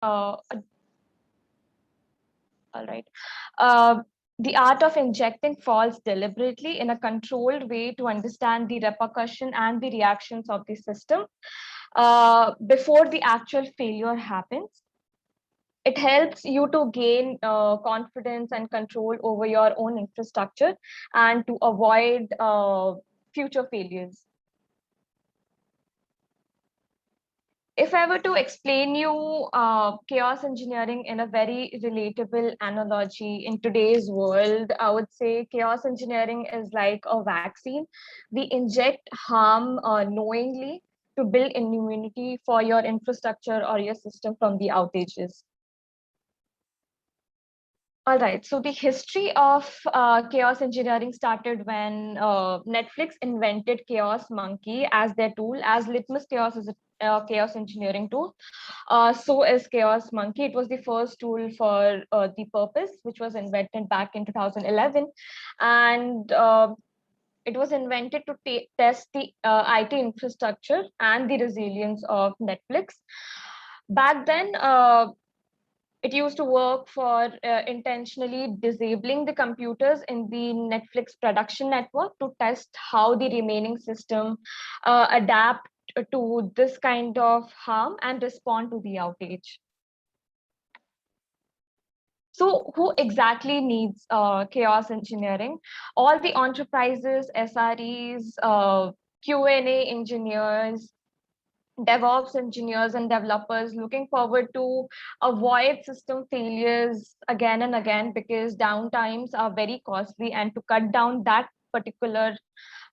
all right. The art of injecting faults deliberately in a controlled way to understand the repercussion and the reactions of the system before the actual failure happens. It helps you to gain confidence and control over your own infrastructure and to avoid future failures. If I were to explain you chaos engineering in a very relatable analogy in today's world, I would say chaos engineering is like a vaccine. We inject harm knowingly to build immunity for your infrastructure or your system from the outages. All right, so the history of chaos engineering started when Netflix invented Chaos Monkey as their tool, as Litmus Chaos is a chaos engineering tool. So is Chaos Monkey. It was the first tool for the purpose, which was invented back in 2011. And it was invented to test the IT infrastructure and the resilience of Netflix. Back then, it used to work for intentionally disabling the computers in the Netflix production network to test how the remaining system adapt to this kind of harm and respond to the outage. So who exactly needs chaos engineering? All the enterprises, SREs, Q&A engineers, DevOps engineers and developers looking forward to avoid system failures again and again because downtimes are very costly, and to cut down that particular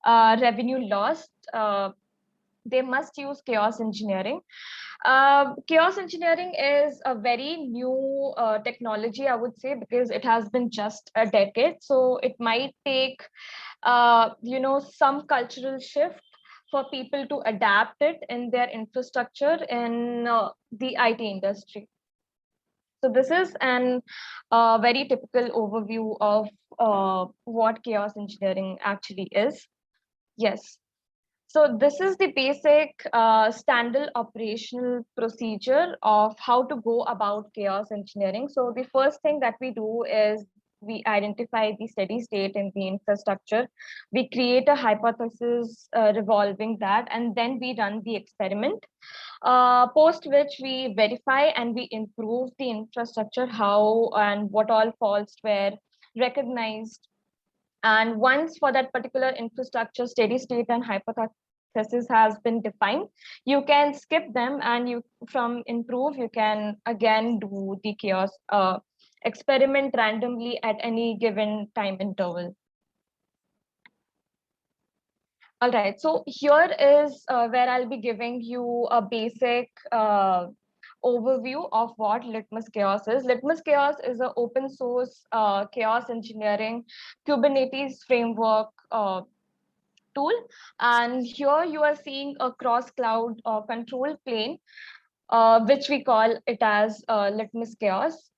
revenue loss, they must use chaos engineering. Chaos engineering is a very new technology, I would say, because it has been just a decade. So it might take, some cultural shift for people to adapt it in their infrastructure in the IT industry. So this is an very typical overview of what chaos engineering actually is. Yes. So this is the basic standard operational procedure of how to go about chaos engineering. So the first thing that we do is we identify the steady state in the infrastructure. We create a hypothesis revolving that, and then we run the experiment. Post which we verify and we improve the infrastructure, how and what all faults were recognized. And once for that particular infrastructure steady state and hypothesis has been defined, you can skip them, and you from improve you can again do the chaos experiment randomly at any given time interval. All right, so here is where I'll be giving you a basic overview of what Litmus Chaos is. Litmus Chaos is an open source chaos engineering Kubernetes framework tool. And here you are seeing a cross cloud control plane, which we call it as Litmus Chaos.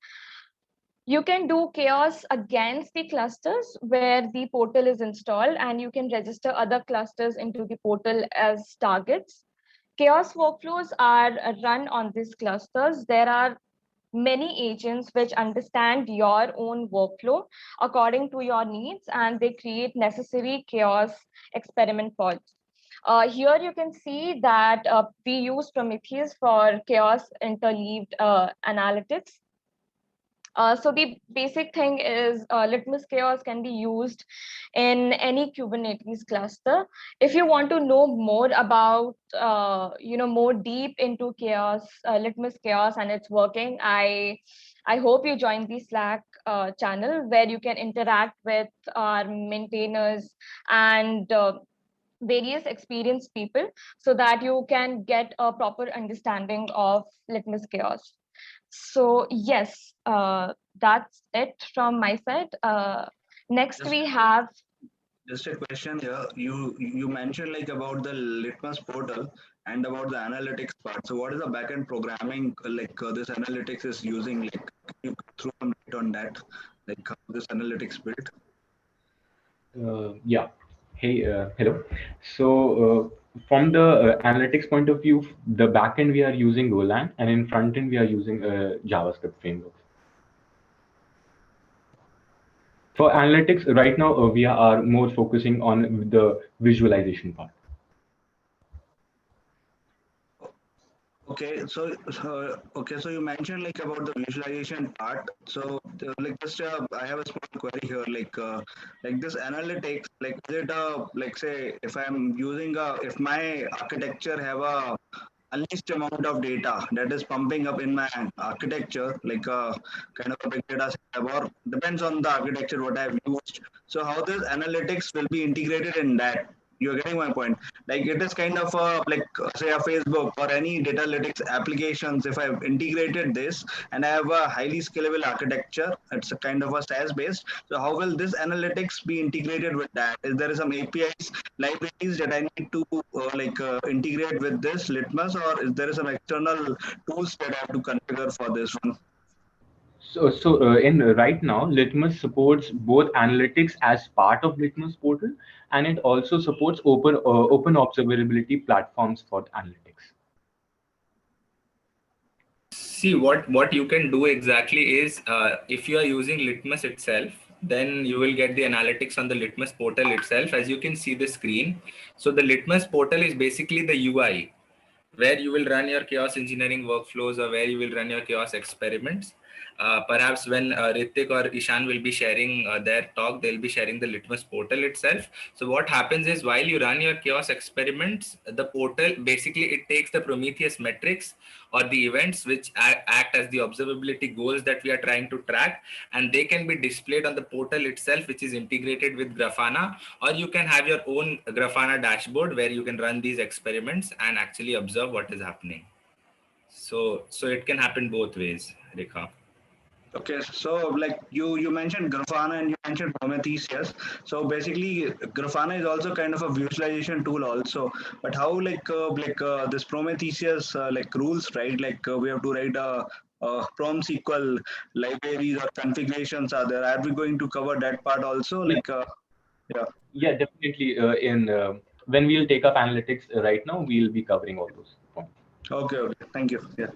You can do chaos against the clusters where the portal is installed, and you can register other clusters into the portal as targets. Chaos workflows are run on these clusters. There are many agents which understand your own workflow according to your needs, and they create necessary chaos experiment pods. Here you can see that we use Prometheus for chaos interleaved analytics. So the basic thing is Litmus Chaos can be used in any Kubernetes cluster. If you want to know more about, more deep into chaos, Litmus Chaos and its working, I hope you join the Slack channel where you can interact with our maintainers and various experienced people so that you can get a proper understanding of Litmus Chaos. So yes, that's it from my side. Next Just we have. just a question here. You mentioned like about the Litmus portal and about the analytics part. So what is the backend programming like this analytics is using? Like you throw some light on that, like how this analytics built. Yeah. Hey, hello. So from the analytics point of view, the backend we are using Golang, and in front end we are using JavaScript framework. For analytics, right now we are more focusing on the visualization part. Okay, so you mentioned like about the visualization part. So like just I have a small query here. Like this analytics, like is it like say if I'm using if my architecture have a unleashed amount of data that is pumping up in my architecture, like kind of a big data set, or depends on the architecture what I've used. So how this analytics will be integrated in that? You're getting my point. Like it is kind of a like say a Facebook or any data analytics applications. If I've integrated this and I have a highly scalable architecture, it's a kind of a SaaS based. So how will this analytics be integrated with that? Is there some APIs libraries that I need to integrate with this Litmus, or is there some external tools that I have to configure for this one? So in right now, Litmus supports both analytics as part of Litmus portal, and it also supports open observability platforms for analytics. See, what you can do exactly is if you are using Litmus itself, then you will get the analytics on the Litmus portal itself. As you can see the screen, so the Litmus portal is basically the UI where you will run your chaos engineering workflows or where you will run your chaos experiments. Perhaps when Ritik or Ishan will be sharing their talk, they'll be sharing the Litmus portal itself. So what happens is while you run your chaos experiments, the portal basically it takes the Prometheus metrics or the events which act as the observability goals that we are trying to track, and they can be displayed on the portal itself, which is integrated with Grafana, or you can have your own Grafana dashboard where you can run these experiments and actually observe what is happening. So it can happen both ways, Rekha. Okay, so like you mentioned Grafana and you mentioned Prometheus. So basically, Grafana is also kind of a visualization tool also. But how this Prometheus like rules, right? Like we have to write a Prom SQL libraries or configurations are there. Are we going to cover that part also? Yeah, Yeah. yeah, definitely. In when we'll take up analytics right now, we'll be covering all those points. Okay. Okay. Thank you. Yeah.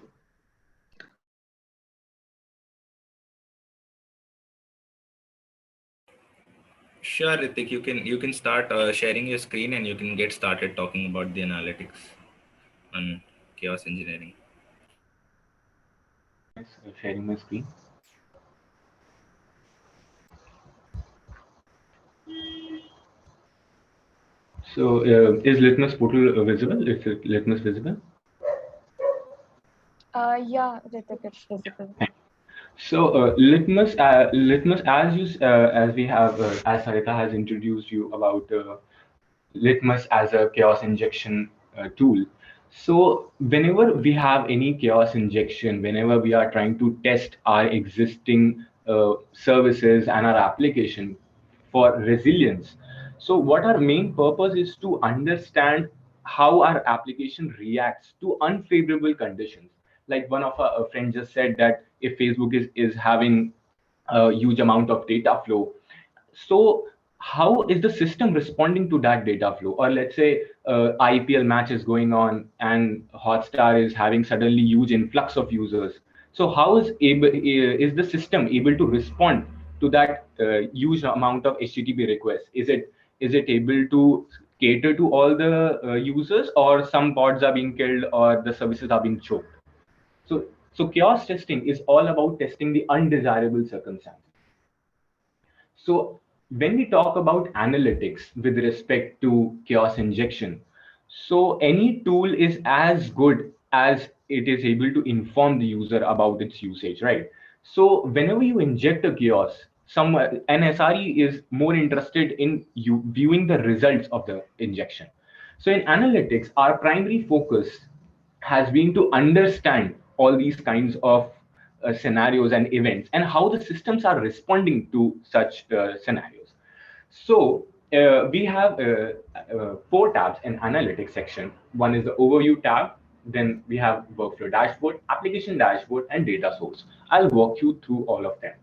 Sure, Ritik, you can start sharing your screen and you can get started talking about the analytics on chaos engineering. Sharing my screen. So is Litmus portal visible? Is Litmus visible? Yeah, Ritik, it's visible. So Litmus, as we have, as Sarita has introduced you about Litmus as a chaos injection tool. So whenever we have any chaos injection, whenever we are trying to test our existing services and our application for resilience, so what our main purpose is to understand how our application reacts to unfavorable conditions. Like one of our friends just said that if Facebook is having a huge amount of data flow, so how is the system responding to that data flow? Or let's say IPL match is going on and Hotstar is having suddenly huge influx of users. So how is the system able to respond to that huge amount of HTTP requests? Is it able to cater to all the users, or some pods are being killed or the services are being choked? So chaos testing is all about testing the undesirable circumstances. So when we talk about analytics with respect to chaos injection, so any tool is as good as it is able to inform the user about its usage, right? So whenever you inject a chaos, an SRE is more interested in you viewing the results of the injection. So in analytics, our primary focus has been to understand all these kinds of scenarios and events and how the systems are responding to such scenarios. So we have four tabs in analytics section. One is the overview tab. Then we have workflow dashboard, application dashboard, and data source. I'll walk you through all of them.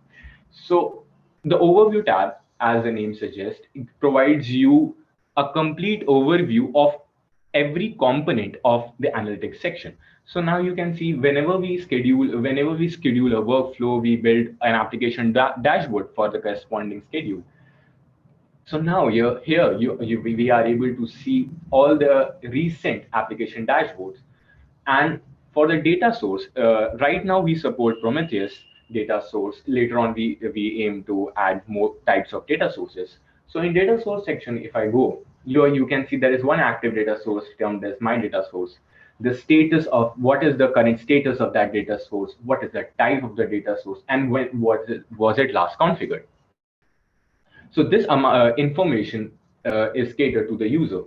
So the overview tab, as the name suggests, it provides you a complete overview of every component of the analytics section. So now you can see whenever we schedule a workflow, we build an application dashboard for the corresponding schedule. So now we are able to see all the recent application dashboards. And for the data source, right now we support Prometheus data source. Later on, we aim to add more types of data sources. So in data source section, if I go, you can see there is one active data source termed as my data source. The status of what is the current status of that data source, what is the type of the data source, and when was it last configured. So this information is catered to the user.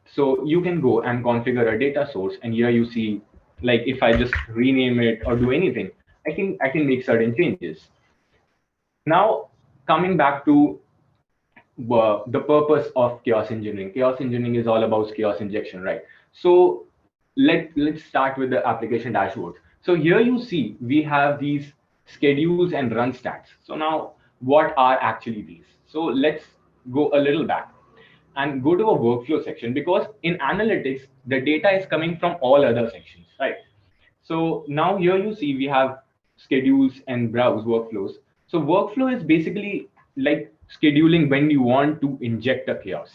So you can go and configure a data source, and here you see, like if I just rename it or do anything, I can make certain changes. Now coming back to the purpose of chaos engineering. Chaos engineering is all about chaos injection, right? So let's start with the application dashboard. So here you see we have these schedules and run stats. So now what are actually these? So let's go a little back and go to a workflow section, because in analytics the data is coming from all other sections, right? So now here you see we have schedules and browse workflows. So workflow is basically like scheduling when you want to inject a chaos.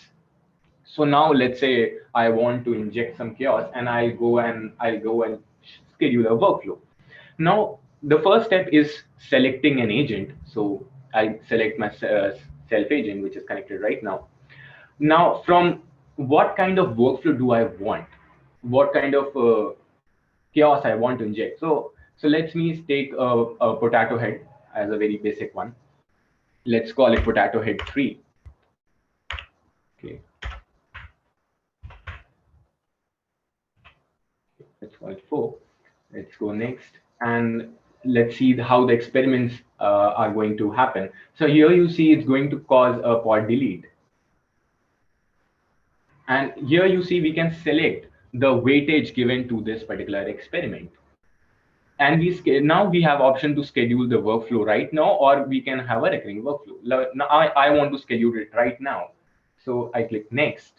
So now let's say I want to inject some chaos, and I'll go and schedule a workflow. Now the first step is selecting an agent. So I select my self agent, which is connected right now. Now from what kind of workflow do I want? What kind of chaos I want to inject? So let me take a potato head as a very basic one. Let's call it potato head 3. Okay. Let's call it 4. Let's go next, and let's see how the experiments are going to happen. So here you see it's going to cause a pod delete. And here you see we can select the weightage given to this particular experiment. And now we have option to schedule the workflow right now, or we can have a recurring workflow. Now I want to schedule it right now. So I click next.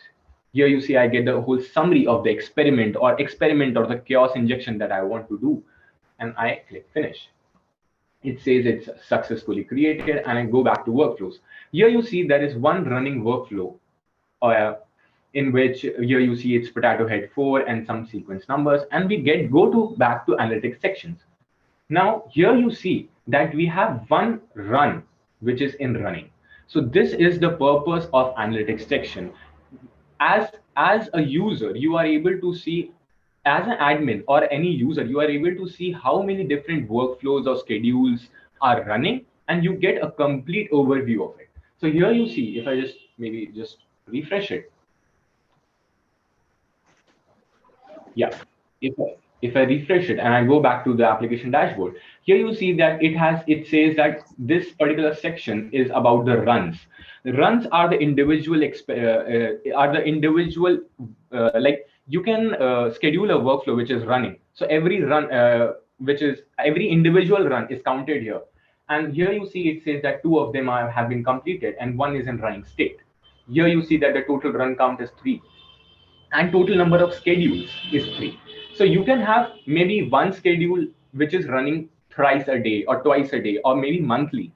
Here you see I get the whole summary of the experiment or the chaos injection that I want to do. And I click finish. It says it's successfully created, and I go back to workflows. Here you see there is one running workflow in which here you see it's potato head 4 and some sequence numbers, and we go back to analytics sections. Now here you see that we have one run which is in running. So this is the purpose of analytics section. As a user, you are able to see, as an admin or any user, you are able to see how many different workflows or schedules are running, and you get a complete overview of it. So here you see, if I just refresh it. Yeah, if I refresh it and I go back to the application dashboard, here you see that it says that this particular section is about the runs. The runs are the individual like you can schedule a workflow which is running. So every run every individual run is counted here. And here you see it says that 2 of them have been completed and 1 is in running state. Here you see that the total run count is 3. And total number of schedules is 3. So you can have maybe one schedule which is running thrice a day or twice a day or maybe monthly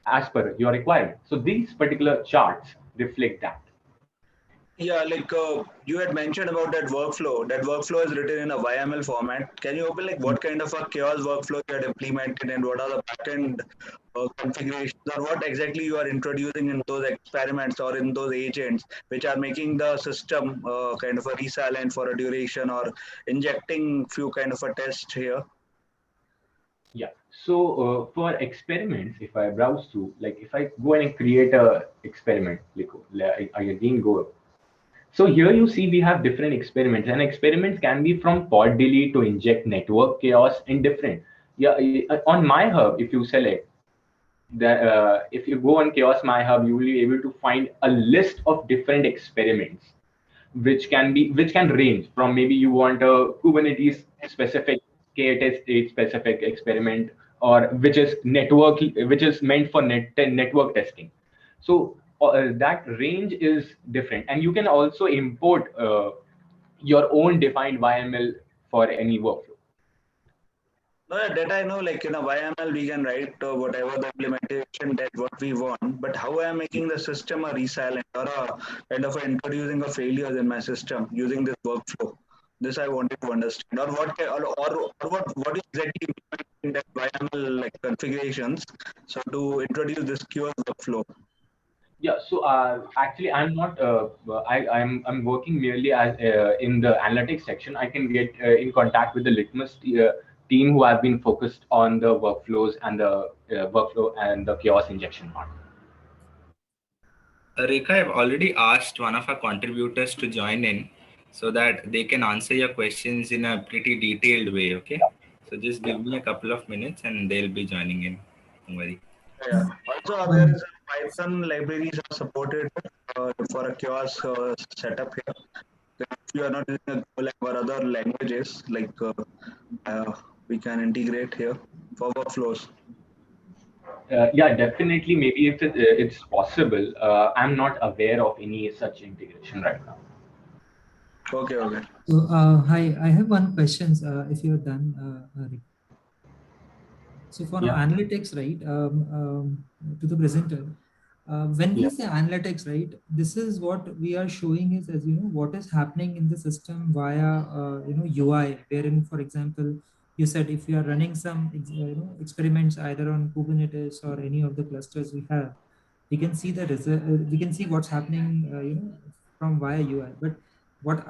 as per your requirement. So these particular charts reflect that. Yeah, like you had mentioned about that workflow. That workflow is written in a YML format. Can you open like what kind of a chaos workflow you had implemented, and what are the backend configurations, or what exactly you are introducing in those experiments or in those agents which are making the system kind of a resilient for a duration, or injecting few kind of a test here? Yeah. So for experiments, if I browse through, like if I go and create a experiment, I again go. So here you see we have different experiments, and experiments can be from pod delete to inject network chaos and different. Yeah, on my hub, if you select that, if you go on chaos my hub, you will be able to find a list of different experiments, which can range from, maybe you want a Kubernetes specific K-test state specific experiment, or which is meant for network testing. So that range is different, and you can also import your own defined YML for any workflow. No, that I know, like in a YML, we can write whatever the implementation that what we want, but how I am making the system a resilient or a kind of introducing a failures in my system using this workflow. This I wanted to understand, or what exactly in that YML like configurations. So to introduce this QoS workflow. Yeah, so actually, I'm not. I'm working merely as in the analytics section. I can get in contact with the Litmus team who have been focused on the workflows and the workflow and the chaos injection part. Rekha, I've already asked one of our contributors to join in so that they can answer your questions in a pretty detailed way. Okay, so just give me a couple of minutes and they'll be joining in. Don't worry. Yeah. Also, there is a Python libraries are supported for a chaos setup here. If you are not using a Golang or other languages, like we can integrate here for workflows. Yeah, definitely. Maybe if it's possible, I'm not aware of any such integration right now. Okay, okay. So, hi, I have one question. If you're done, Rick. So for Yeah. analytics, right, to the presenter, when we say analytics, right, this is what we are showing is, as you know, what is happening in the system via, UI, wherein, for example, you said if you are running some, experiments either on Kubernetes or any of the clusters we have, we can see the result, we can see what's happening, from via UI. But what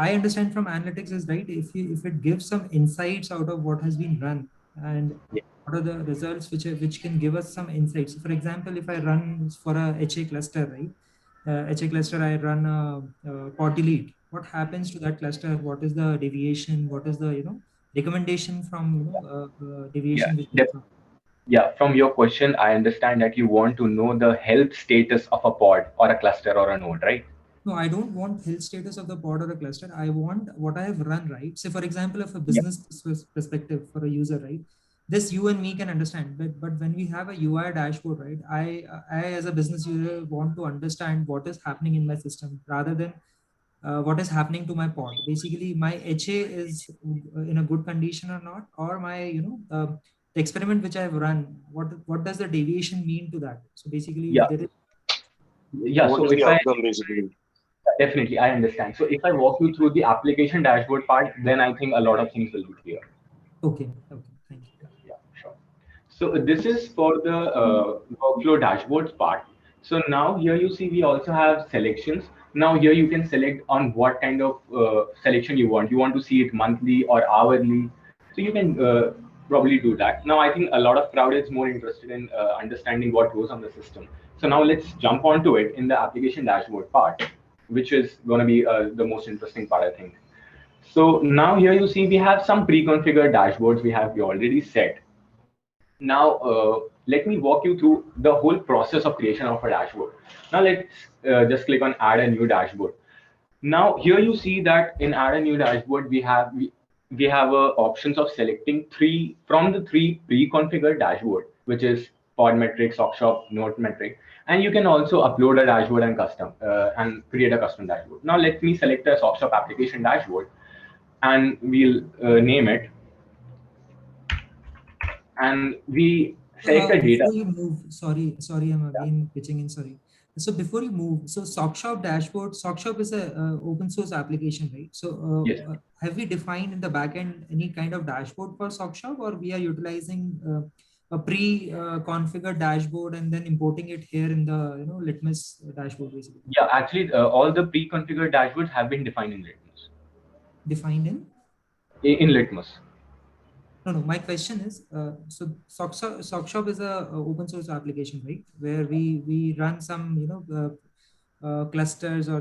I understand from analytics is, right, if it gives some insights out of what has been run, and what are the results which can give us some insights. For example, if I run for a HA cluster, right, HA cluster, I run a pod delete. What happens to that cluster? What is the deviation? What is the recommendation from deviation? Yeah, from your question, I understand that you want to know the health status of a pod or a cluster or a node, right? No, I don't want health status of the pod or a cluster. I want what I have run, right? Say, for example, of a business perspective for a user, right? This you and me can understand, but when we have a UI dashboard, right? I as a business user want to understand what is happening in my system rather than what is happening to my pod. Basically, my HA is in a good condition or not, or my the experiment which I have run. What does the deviation mean to that? So basically, there is. Yeah. What So is if the outcome basically? Definitely, I understand. So if I walk you through the application dashboard part, then I think a lot of things will be clear. Okay. Thank you. Yeah, sure. So this is for the workflow dashboards part. So now here you see we also have selections. Now here you can select on what kind of selection you want. You want to see it monthly or hourly. So you can probably do that. Now I think a lot of crowd is more interested in understanding what goes on the system. So now let's jump onto it in the application dashboard part, which is going to be the most interesting part, I think. So now here you see we have some pre-configured dashboards we already set. Now, let me walk you through the whole process of creation of a dashboard. Now, let's just click on add a new dashboard. Now, here you see that in add a new dashboard, we have options of selecting three pre-configured dashboard, which is Podmetrics, Sockshop, NoteMetric, and you can also upload a dashboard and create a custom dashboard. Now, let me select a Sockshop application dashboard, and we'll name it. And we select the data. Before you move, sorry, I'm again pitching in. Sorry. So before you move, so Sockshop dashboard, Sockshop is a open source application, right? So Yes. Have we defined in the backend any kind of dashboard for Sockshop, or we are utilizing a pre-configured dashboard and then importing it here in the Litmus dashboard basically? Yeah, actually, all the pre-configured dashboards have been defined in Litmus. Defined In Litmus. No. My question is, so Sockshop is a open source application, right? Where we run some clusters or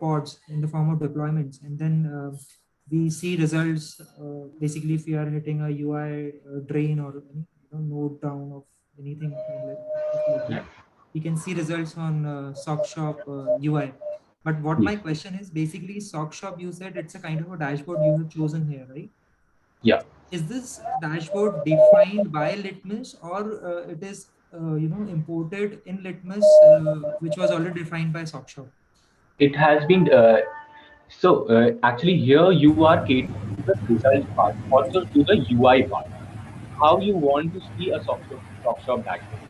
pods in the form of deployments, and then we see results. Basically, if you are hitting a UI drain or node down of anything like that, we can see results on Sockshop UI. But what my question is, basically, Sockshop, you said it's a kind of a dashboard you have chosen here, right? Yeah. Is this dashboard defined by Litmus, or it is imported in Litmus, which was already defined by Sockshop? It has been So actually here you are catering to the result part, also to the UI part. How you want to see a SockShop dashboard.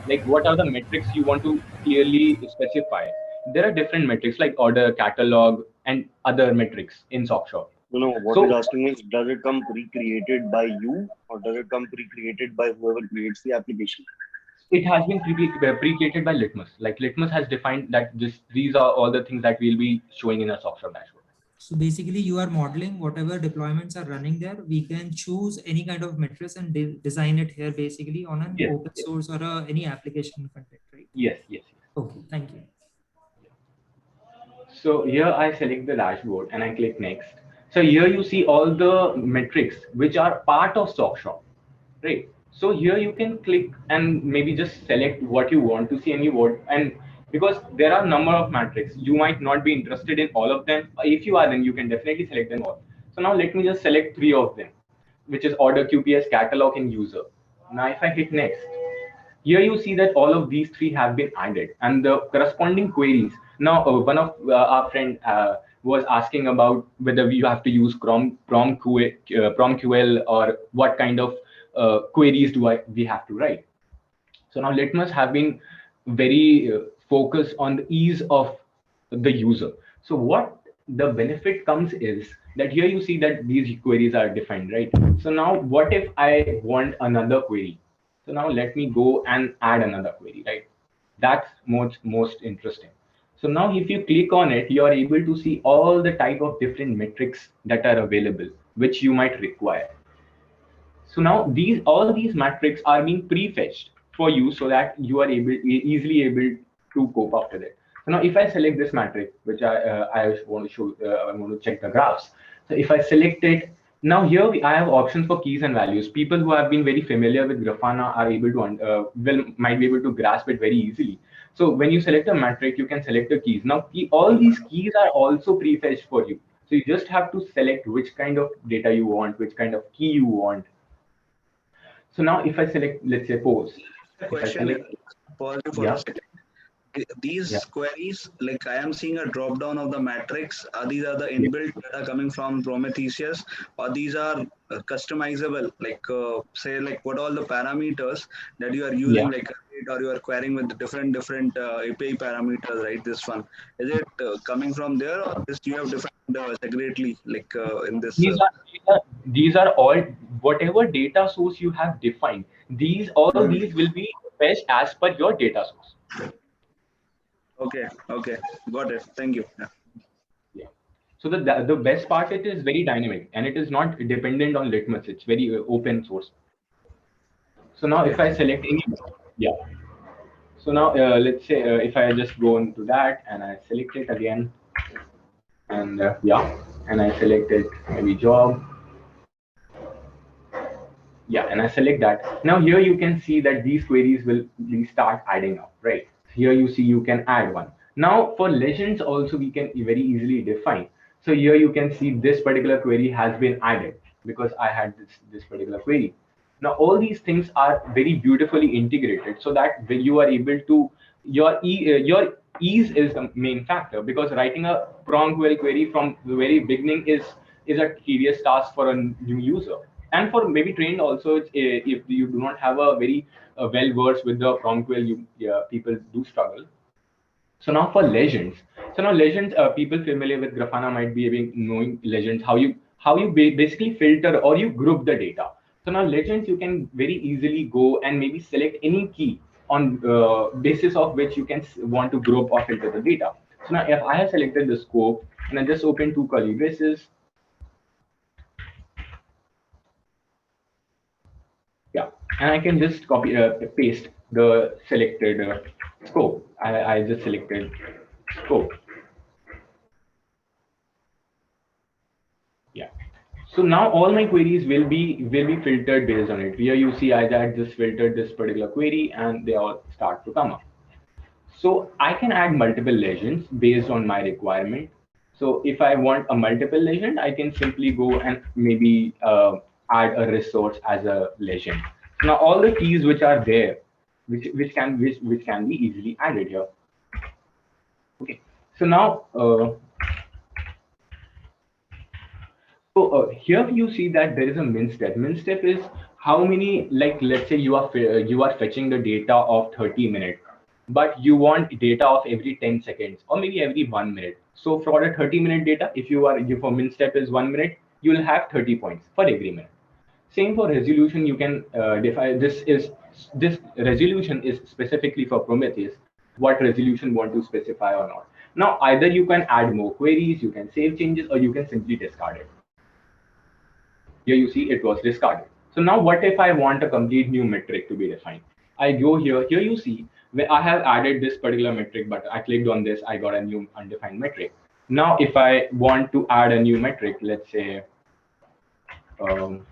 Like what are the metrics you want to clearly specify? There are different metrics like order, catalog, and other metrics in SockShop. No, what So he's asking is, does it come pre-created by you or does it come pre-created by whoever creates the application? it has been pre-created by Litmus. Like Litmus has defined that these are all the things that we'll be showing in a SockShop dashboard. So basically you are modeling whatever deployments are running there. We can choose any kind of metrics and design it here basically on an Yes, open yes, source or any application content, right? yes, yes, yes. Okay, thank you. So here I select the dashboard and I click next. So here you see all the metrics which are part of StockShop, right? So here you can click and maybe just select what you want to see and you want, and because there are number of metrics, you might not be interested in all of them. If you are, then you can definitely select them all. So now let me just select 3 of them, which is order, QPS, catalog, and user. Now if I hit next, here you see that all of these three have been added and the corresponding queries. Now, one of our friend was asking about whether you have to use PromQL or what kind of queries we have to write. So now Litmus have been very focused on the ease of the user. So what the benefit comes is that here you see that these queries are defined, right? So now what if I want another query? So now let me go and add another query, right? That's most interesting. So now if you click on it, you are able to see all the type of different metrics that are available, which you might require. So now all these metrics are being prefetched for you so that you are easily able to cope up with it. So now if I select this metric, which I want to show, I want to check the graphs. So if I select it, now here I have options for keys and values. People who have been very familiar with Grafana are able to might be able to grasp it very easily. So when you select a metric, you can select the keys. Now all these keys are also prefetched for you. So you just have to select which kind of data you want, which kind of key you want. So now if I select, let's say pose. A question here. Pause you for a second. These queries, like I am seeing a drop down of the matrix. These are the inbuilt data coming from Prometheus, or these are customizable, like say like what all the parameters that you are using, like or you are querying with different API parameters, right? This one, is it coming from there, or this you have defined separately, like in this? These are all whatever data source you have defined. All these will be fetched as per your data source. Okay, got it. Thank you. Yeah. So the best part, it is very dynamic and it is not dependent on Litmus. It's very open source. So now if I select any, So now let's say if I just go into that and I select it again, and and I select it maybe job. Yeah, and I select that. Now here you can see that these queries will start adding up, right? Here you see you can add one. Now for legends also we can very easily define. So here you can see this particular query has been added because I had this particular query. Now all these things are very beautifully integrated so that when you are able to your ease is the main factor, because writing a prong query from the very beginning is a tedious task for a new user, and for maybe trained also. If you do not have a very well versed with the prompt people do struggle. So now for legends, people familiar with Grafana might be knowing legends, how you basically filter or you group the data. So now legends, you can very easily go and maybe select any key on basis of which you can want to group or filter the data. So now if I have selected the scope and I just open two curly braces, and I can just copy paste the selected scope. I just selected scope. Yeah. So now all my queries will be filtered based on it. Here you see I just filtered this particular query and they all start to come up. So I can add multiple legends based on my requirement. So if I want a multiple legend, I can simply go and maybe add a resource as a legend. Now all the keys which are there, which can be easily added here. Okay. So now So here you see that there is a min step. Min step is how many, like let's say you are fetching the data of 30 minutes, but you want data of every 10 seconds or maybe every 1 minute. So for a 30-minute data, if you for min step is 1 minute, you will have 30 points for every minute. Same for resolution, you can define this resolution is specifically for Prometheus, what resolution want to specify or not. Now either you can add more queries, you can save changes, or you can simply discard it. Here you see it was discarded. So now what if I want a complete new metric to be defined? I go here, here you see where I have added this particular metric, but I clicked on this, I got a new undefined metric. Now if I want to add a new metric, let's say um,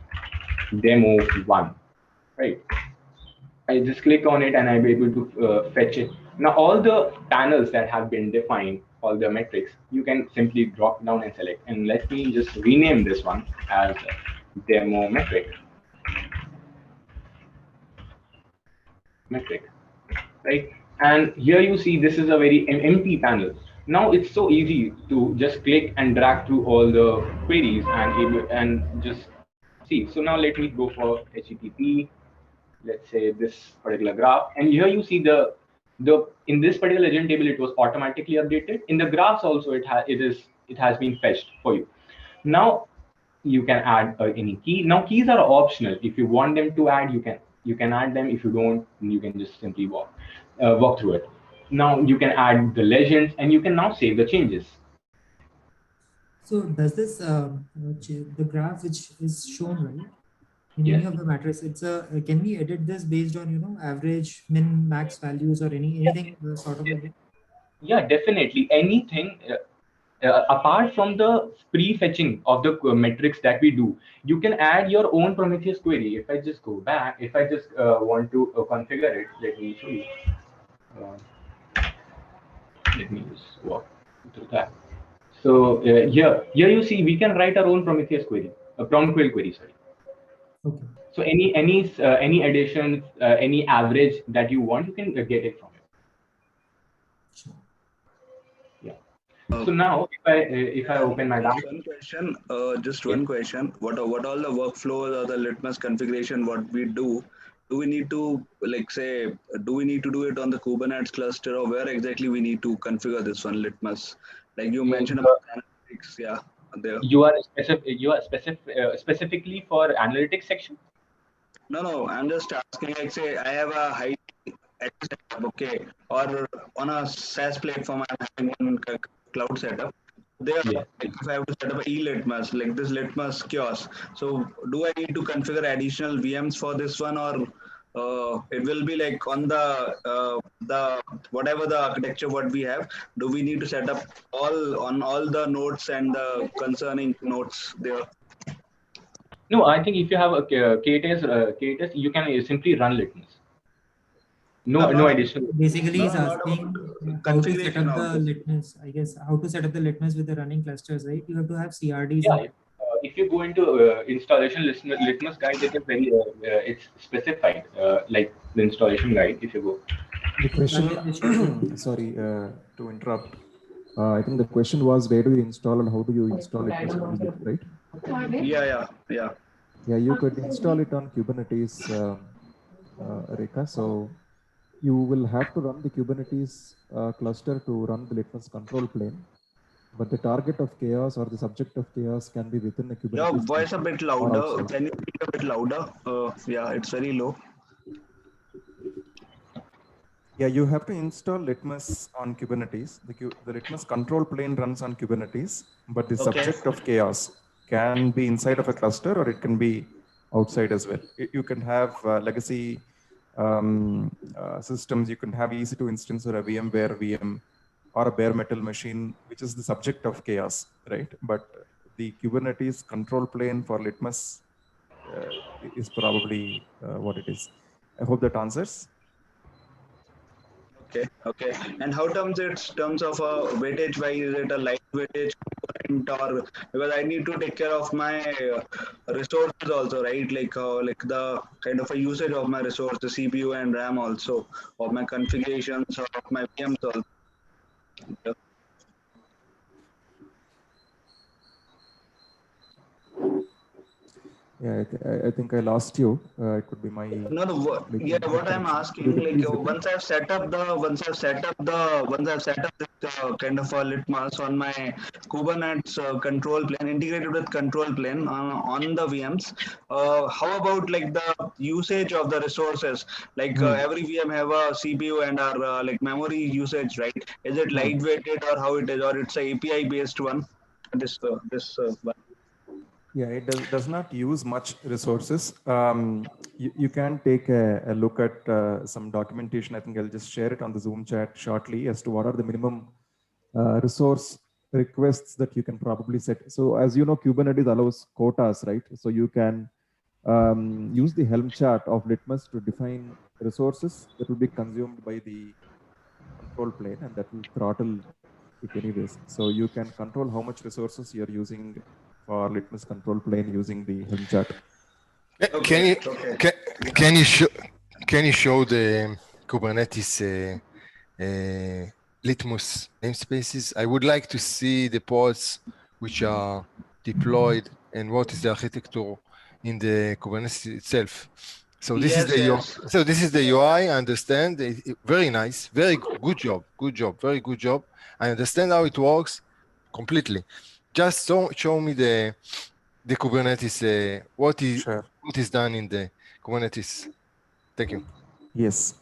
demo 1, right? I just click on it and I'll be able to fetch it. Now all the panels that have been defined, all the metrics, you can simply drop down and select. And let me just rename this one as demo metric, right? And here you see this is a very empty panel. Now it's so easy to just click and drag through all the queries and just see. So now let me go for HTTP. Let's say this particular graph, and here you see the in this particular legend table it was automatically updated. In the graphs also it has been fetched for you. Now you can add any key. Now keys are optional. If you want them to add, you can add them. If you don't, you can just simply walk through it. Now you can add the legends, and you can now save the changes. So does this the graph which is shown, right, in Yes. any of the matrices, it's a can we edit this based on average, min, max values or anything sort of like that? Yeah, definitely. Anything apart from the pre-fetching of the metrics that we do, you can add your own Prometheus query. If I just go back, if I just want to configure it, let me show you. Let me just walk through that. So here you see we can write our own Prometheus query, a PromQuery query, sorry. Okay. So any additions, any average that you want, you can get it from it. Sure. Yeah. So now if I open my just one question, one question. What all the workflows or the Litmus configuration what we do? Do we need to do we need to do it on the Kubernetes cluster, or where exactly we need to configure this one Litmus? Like you mentioned about analytics, yeah, there. You are specifically for analytics section? No, I'm just asking. Like, say I have a high setup, okay, or on a SaaS platform, I'm having one cloud setup. There, Yeah. if I have to set up e-litmus, like this litmus kiosk, so do I need to configure additional VMs for this one, or it will be like on the whatever the architecture what we have? Do we need to set up all the nodes and the concerning nodes there? No, I think if you have a K-test, you can simply run Litmus. No additional. Basically, he's not asking about how to set configuration up of the this. Litmus. I guess how to set up the Litmus with the running clusters, right? You have to have CRDs. Yeah, if you go into installation Litmus guide, it is very it's specified like the installation guide. If you go, the question, sorry to interrupt. I think the question was where do you install and how do you install it, right? Yeah. Yeah, you could install it on Kubernetes, Rekha. So you will have to run the Kubernetes cluster to run the Litmus control plane. But the target of chaos or the subject of chaos can be within the Kubernetes. Your voice a bit louder. Can you speak a bit louder? Yeah, it's very low. Yeah, you have to install Litmus on Kubernetes. The Litmus control plane runs on Kubernetes, but the subject of chaos can be inside of a cluster or it can be outside as well. You can have legacy systems. You can have EC2 instance or a VMware VM or a bare metal machine, which is the subject of chaos, right? But the Kubernetes control plane for Litmus is probably what it is. I hope that answers. Okay. And how terms of a weightage wise, is it a light weightage component, or because I need to take care of my resources also, right? Like the kind of a usage of my resource, the CPU and RAM also, of my configurations, of my VMs also. Yeah. Yeah, I think I lost you. It could be my. No, no. Yeah, what I'm asking, Could you like please repeat? once I've set up this kind of a litmus on my Kubernetes control plane, integrated with control plane on the VMs. How about like the usage of the resources? Like every VM have a CPU and our like memory usage, right? Is it lightweighted or how it is, or it's a API based one? This one. Yeah, it does not use much resources. You can take a look at some documentation. I think I'll just share it on the Zoom chat shortly as to what are the minimum resource requests that you can probably set. So as you know, Kubernetes allows quotas, right? So you can use the Helm chart of Litmus to define resources that will be consumed by the control plane, and that will throttle it anyways. So you can control how much resources you're using for Litmus control plane using the Helm chart. Can you show the Kubernetes Litmus namespaces? I would like to see the pods which are deployed and what is the architecture in the Kubernetes itself. So this is the so this is the UI. I understand. Very nice. Very good job. Good job. Very good job. I understand how it works completely. Just show me the Kubernetes. What is done in the Kubernetes? Thank you. Yes.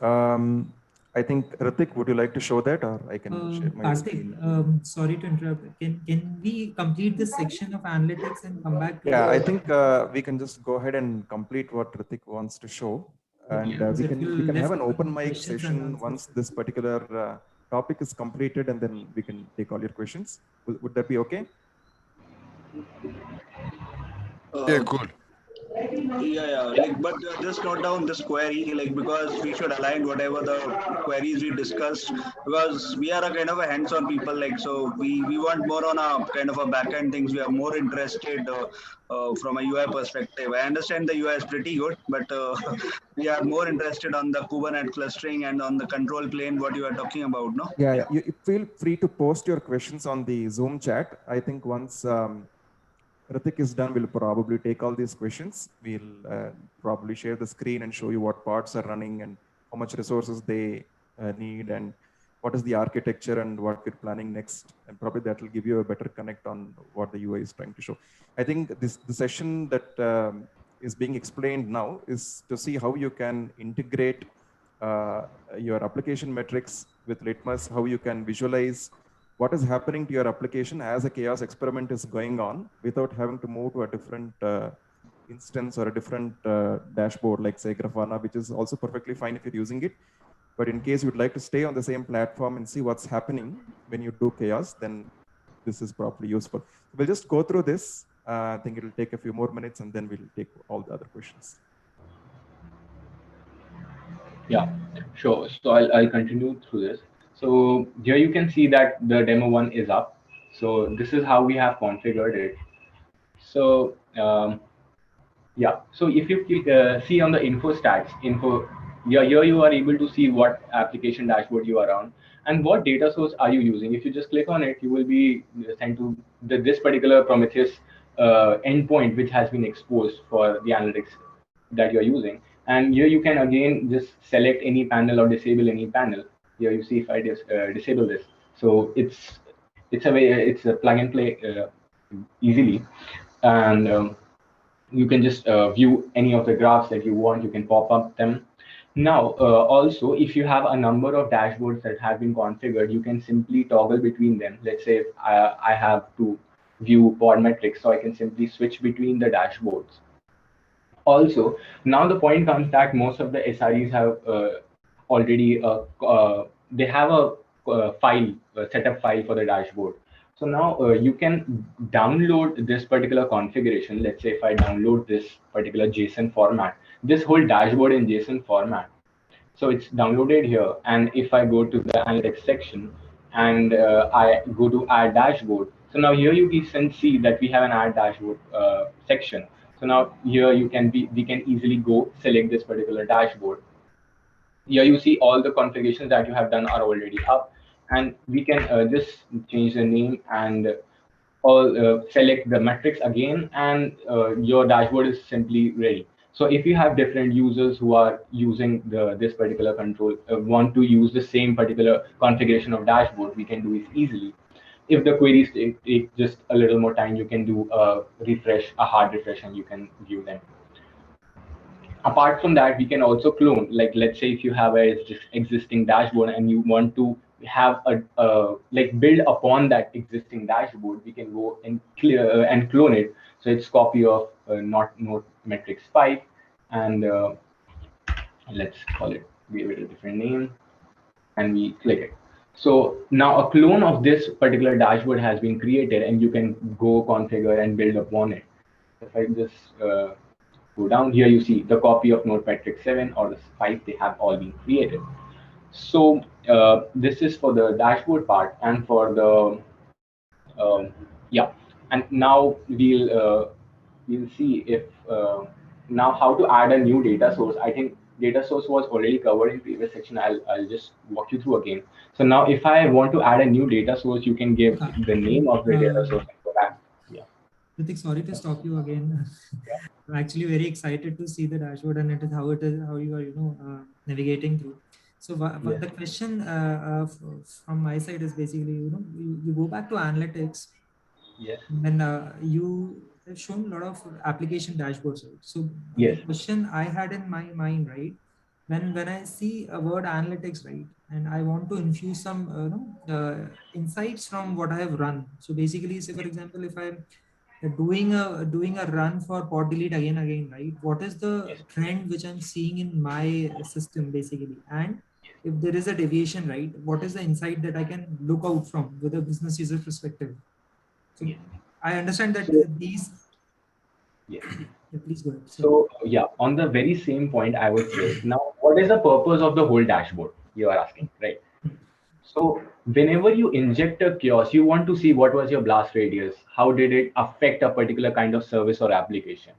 I think Ritik, would you like to show that, or I can share my screen? Sorry to interrupt. Can we complete this section of analytics and come back? Yeah, I think we can just go ahead and complete what Ritik wants to show, and we can have an open mic session once this particular topic is completed, and then we can take all your questions. Would that be okay? Yeah, cool. Yeah. Like, but just note down this query, like, because we should align whatever the queries we discussed, because we are a kind of a hands-on people, like, so we want more on a kind of a back-end things. We are more interested from a UI perspective. I understand the UI is pretty good, but we are more interested on the Kubernetes clustering and on the control plane, what you are talking about, no? Yeah. You feel free to post your questions on the Zoom chat. I think once Ritik is done, we'll probably take all these questions. We'll probably share the screen and show you what parts are running and how much resources they need and what is the architecture and what we're planning next. And probably that will give you a better connect on what the UI is trying to show. I think the session that is being explained now is to see how you can integrate your application metrics with Litmus, how you can visualize what is happening to your application as a chaos experiment is going on without having to move to a different instance or a different dashboard like say Grafana, which is also perfectly fine if you're using it. But in case you'd like to stay on the same platform and see what's happening when you do chaos, then this is probably useful. We'll just go through this. I think it'll take a few more minutes and then we'll take all the other questions. Yeah, sure. So I'll continue through this. So here you can see that the demo one is up. So this is how we have configured it. So yeah, so if you see on the info stats, here you are able to see what application dashboard you are on and what data source are you using. If you just click on it, you will be sent to this particular Prometheus endpoint, which has been exposed for the analytics that you're using. And here you can again just select any panel or disable any panel. Here you see if I disable this. So it's a plug and play easily, and you can just view any of the graphs that you want. You can pop up them. Now, also, if you have a number of dashboards that have been configured, you can simply toggle between them. Let's say if I have to view pod metrics, so I can simply switch between the dashboards. Also, now the point comes that most of the SREs have already they have a file, a setup file for the dashboard. So now you can download this particular configuration. Let's say if I download this particular JSON format, this whole dashboard in JSON format. So it's downloaded here. And if I go to the analytics section and I go to add dashboard. So now here you can see that we have an add dashboard section. So now here we can easily go select this particular dashboard. Here you see all the configurations that you have done are already up, and we can just change the name and select the metrics again, and your dashboard is simply ready. So if you have different users who are using this particular control, want to use the same particular configuration of dashboard, we can do it easily. If the queries take just a little more time, you can do a refresh, a hard refresh, and you can view them. Apart from that, we can also clone. Like, let's say if you have a existing dashboard and you want to have like build upon that existing dashboard, we can go and clear and clone it. So it's copy of not node metrics 5, and let's call it, give it a different name, and we click it. So now a clone of this particular dashboard has been created, and you can go configure and build upon it. If I just go down here, you see the copy of NodeMetrics 7 or the 5, they have all been created. So this is for the dashboard part, and for the yeah. And now we'll see if now how to add a new data source. I think data source was already covered in previous section. I'll just walk you through again. So now if I want to add a new data source, you can give the name of the data source and go back. Yeah. Ritik, sorry to stop you again. I'm actually very excited to see the dashboard and how you are navigating through. So the question from my side is basically, you go back to analytics. Yes. And you have shown a lot of application dashboards. Right? So yes, the question I had in my mind, right, when I see a word analytics, right, and I want to infuse some insights from what I have run. So basically, say for example, if I'm doing a run for pod delete again, right, what is the trend which I'm seeing in my system basically, and if there is a deviation, right, what is the insight that I can look out from with a business user perspective? So I understand that these. Yes. Yeah, please go ahead. So yeah, on the very same point, I would say, now what is the purpose of the whole dashboard? You are asking, right? So whenever you inject a chaos, you want to see what was your blast radius, how did it affect a particular kind of service or application.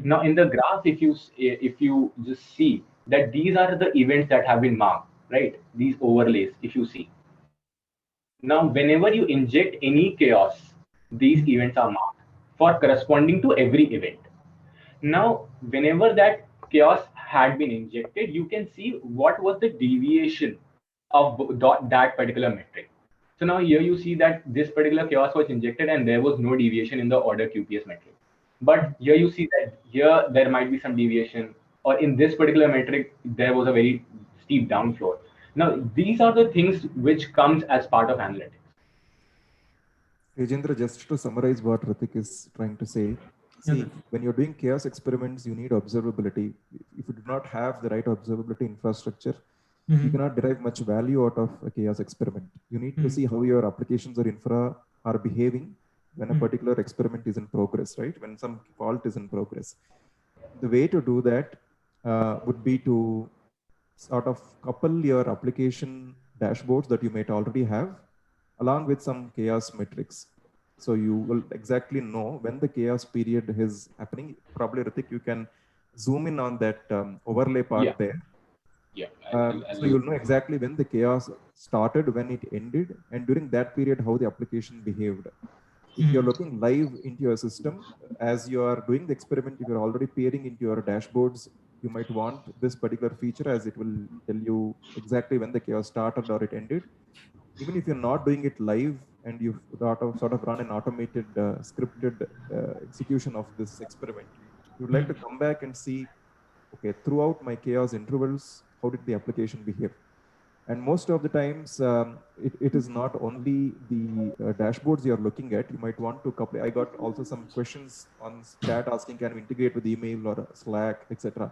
Now in the graph, if you just see that these are the events that have been marked, right? These overlays, if you see. Now whenever you inject any chaos, these events are marked for corresponding to every event. Now, whenever that chaos had been injected, you can see what was the deviation of that particular metric. So now here you see that this particular chaos was injected and there was no deviation in the order QPS metric. But here you see that here there might be some deviation, or in this particular metric, there was a very steep downflow. Now, these are the things which comes as part of analytics. Rajendra, just to summarize what Ritik is trying to say, see, when you're doing chaos experiments, you need observability. If you do not have the right observability infrastructure, you cannot derive much value out of a chaos experiment. You need to see how your applications or infra are behaving when a particular experiment is in progress, right? When some fault is in progress. The way to do that would be to sort of couple your application dashboards that you might already have along with some chaos metrics. So you will exactly know when the chaos period is happening. Probably, Ritik, you can zoom in on that overlay part there. Yeah. So you'll know exactly when the chaos started, when it ended, and during that period, how the application behaved. If you're looking live into your system, as you are doing the experiment, if you're already peering into your dashboards, you might want this particular feature as it will tell you exactly when the chaos started or it ended. Even if you're not doing it live and you sort of run an automated scripted execution of this experiment, you'd like to come back and see, okay, throughout my chaos intervals, how did the application behave? And most of the times, it is not only the dashboards you're looking at. You might want to couple. I got also some questions on chat asking, can we integrate with email or Slack, etc.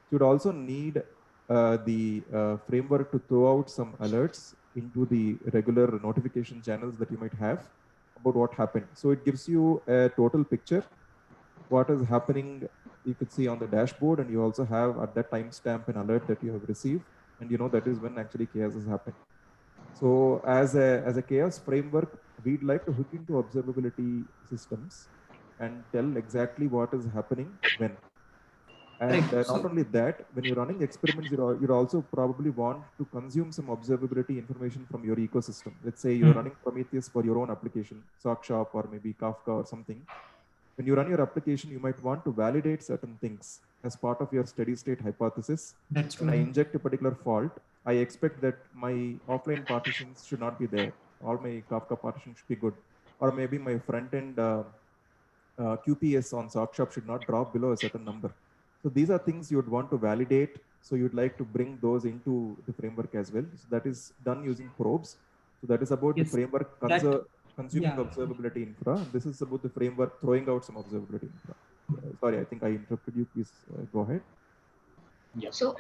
You'd also need the framework to throw out some alerts into the regular notification channels that you might have about what happened. So it gives you a total picture, what is happening. You could see on the dashboard, and you also have at that timestamp an alert that you have received, and you know that is when actually chaos has happened. So as a chaos framework, we'd like to hook into observability systems and tell exactly what is happening when. And Correct. not only that, when you're running experiments, you'd also probably want to consume some observability information from your ecosystem. Let's say you're running Prometheus for your own application, SockShop or maybe Kafka or something. When you run your application, you might want to validate certain things as part of your steady state hypothesis. That's true. When I inject a particular fault, I expect that my offline partitions should not be there. All my Kafka partitions should be good. Or maybe my front end QPS on SockShop should not drop below a certain number. So these are things you would want to validate. So you'd like to bring those into the framework as well. So that is done using probes. So that is about the framework consuming observability infra. This is about the framework throwing out some observability infra. Sorry, I think I interrupted you. Please go ahead. Yeah. So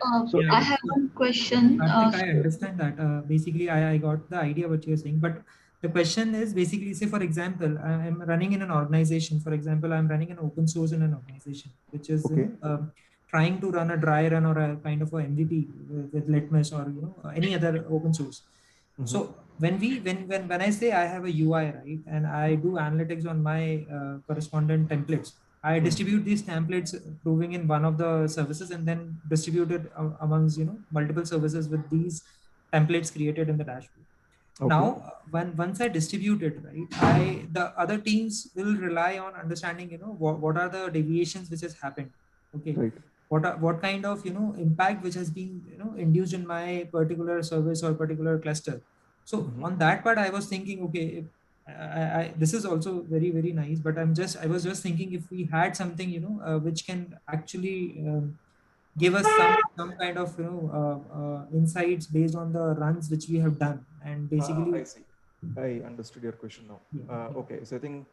I have one question. I think I understand that. Basically, I got the idea what you're saying, but the question is basically, say for example, I'm running in an organization. For example, I'm running an open source in an organization, which is trying to run a dry run or a kind of a MVP with Litmus or any other open source. So when I say I have a UI, right, and I do analytics on my correspondent templates, I distribute these templates proving in one of the services and then distribute it amongst multiple services with these templates created in the dashboard. Now, once I distribute it, right, the other teams will rely on understanding, what are the deviations which has happened. Okay. Right. What kind of impact which has been induced in my particular service or particular cluster. So on that part, I was thinking, okay, this is also very, very nice, but I was just thinking if we had something which can actually give us some kind of insights based on the runs which we have done, and basically I see. I understood your question now. Okay, so I think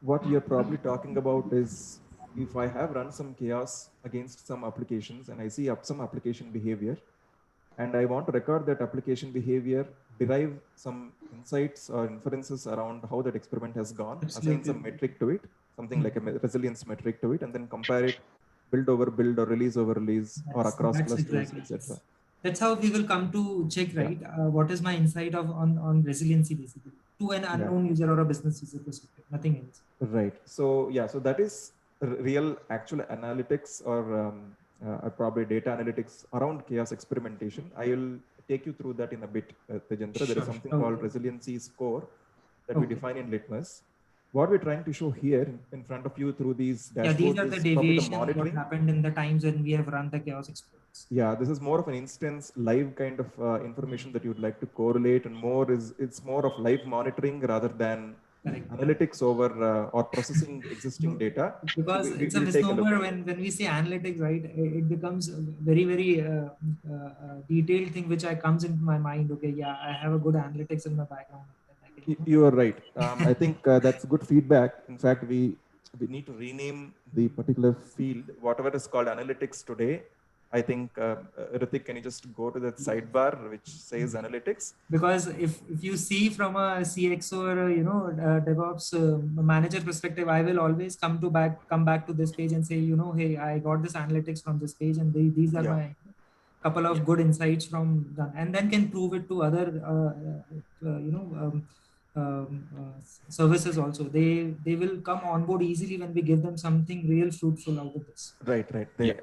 what you're probably talking about is if I have run some chaos against some applications and I see some application behavior, and I want to record that application behavior, derive some insights or inferences around how that experiment has gone, assign some metric to it, something like a resilience metric to it, and then compare it build over build or release over release or across clusters, etc. That's how we will come to check, right? What is my insight on resiliency, basically, to an unknown user or a business user perspective, nothing else. Right. So so that is real actual analytics or probably data analytics around chaos experimentation. I will take you through that in a bit, Tejendra. There is something called resiliency score that we define in Litmus. What we're trying to show here in front of you through these dashboards these are the deviations what happened in the times when we have run the chaos experiments. This is more of an instance live kind of information that you'd like to correlate, and it's more of live monitoring rather than analytics over or processing existing data. Because it's a misnomer when we say analytics, right? It becomes a very, very detailed thing which comes into my mind. Okay, I have a good analytics in my background. You are right. I think that's good feedback. In fact, we need to rename the particular field, whatever is called analytics today. I think, Ritik, can you just go to that sidebar which says analytics? Because if you see from a CX or DevOps manager perspective, I will always come back to this page and say, hey, I got this analytics from this page, and these are my couple of good insights from done, and then can prove it to other services also. They will come on board easily when we give them something real fruitful out of this. Right.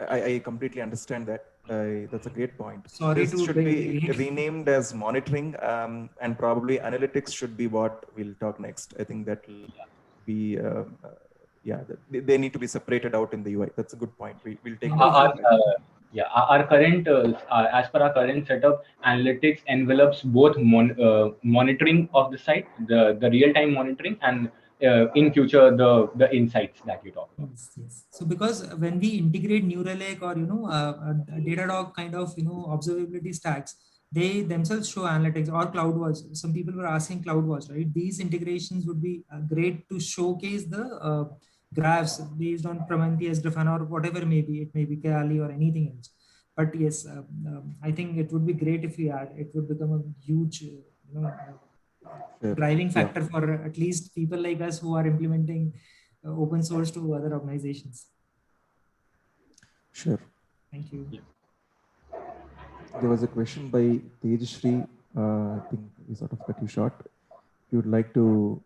I completely understand that. That's a great point. Sorry, this should be renamed as monitoring, and probably analytics should be what we'll talk next. I think that will be they need to be separated out in the UI. That's a good point. We'll take our current as per our current setup, analytics envelops both monitoring of the site, the real-time monitoring, and in future the insights that you talk about. Yes. So because when we integrate New Relic or Datadog kind of observability stacks, they themselves show analytics, or CloudWatch. Some people were asking CloudWatch, right? These integrations would be great to showcase the graphs based on Prometheus, Grafana, or whatever it may be Kali or anything else. But yes, I think it would be great if we add. It would become a huge driving factor for at least people like us who are implementing open source to other organizations. Sure. Thank you. There was a question by Tejshri. I think we sort of cut you short. You would like to,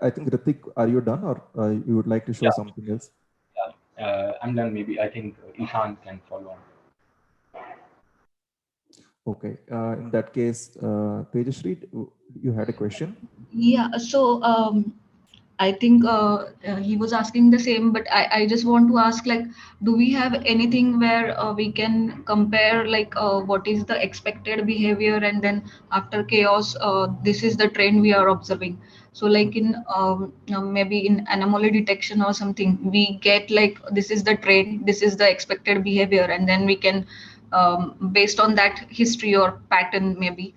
I think, Ritik, are you done, or you would like to show something else? I'm done. Maybe I think Ishan can follow on. Okay. In that case, Tejashree, you had a question? Yeah, so I think he was asking the same, but I just want to ask, like, do we have anything where we can compare, like, what is the expected behavior, and then after chaos, this is the trend we are observing. So, like in maybe in anomaly detection or something, we get like this is the trend, this is the expected behavior, and then we can, based on that history or pattern, maybe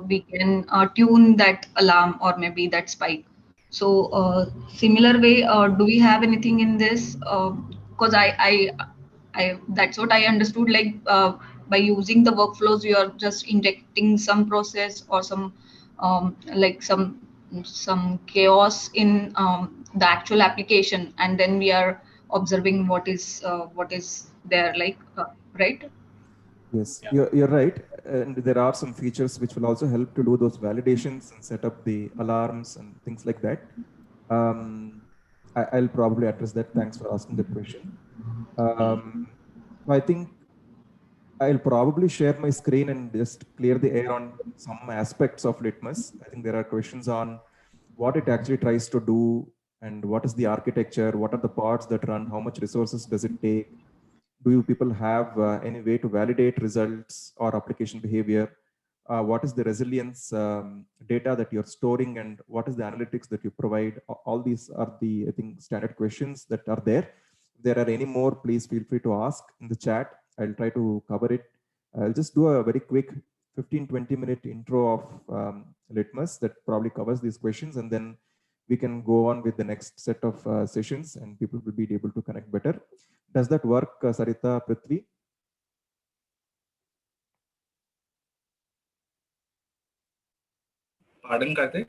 we can tune that alarm or maybe that spike. So similar way, do we have anything in this? Because that's what I understood. Like by using the workflows, you are just injecting some process or some like some chaos in the actual application, and then we are observing what is there. Like right? Yes, you're right. And there are some features which will also help to do those validations and set up the alarms and things like that. I'll probably address that. Thanks for asking that question. I think I'll probably share my screen and just clear the air on some aspects of Litmus. I think there are questions on what it actually tries to do and what is the architecture, what are the parts that run, how much resources does it take, do you people have any way to validate results or application behavior? What is the resilience data that you're storing, and what is the analytics that you provide? All these are the, I think, standard questions that are there. If there are any more, please feel free to ask in the chat. I'll try to cover it. I'll just do a very quick 15-20 minute intro of Litmus that probably covers these questions, and then we can go on with the next set of sessions and people will be able to connect better. Does that work, Sarita, Prithvi? Pardon, Karthik?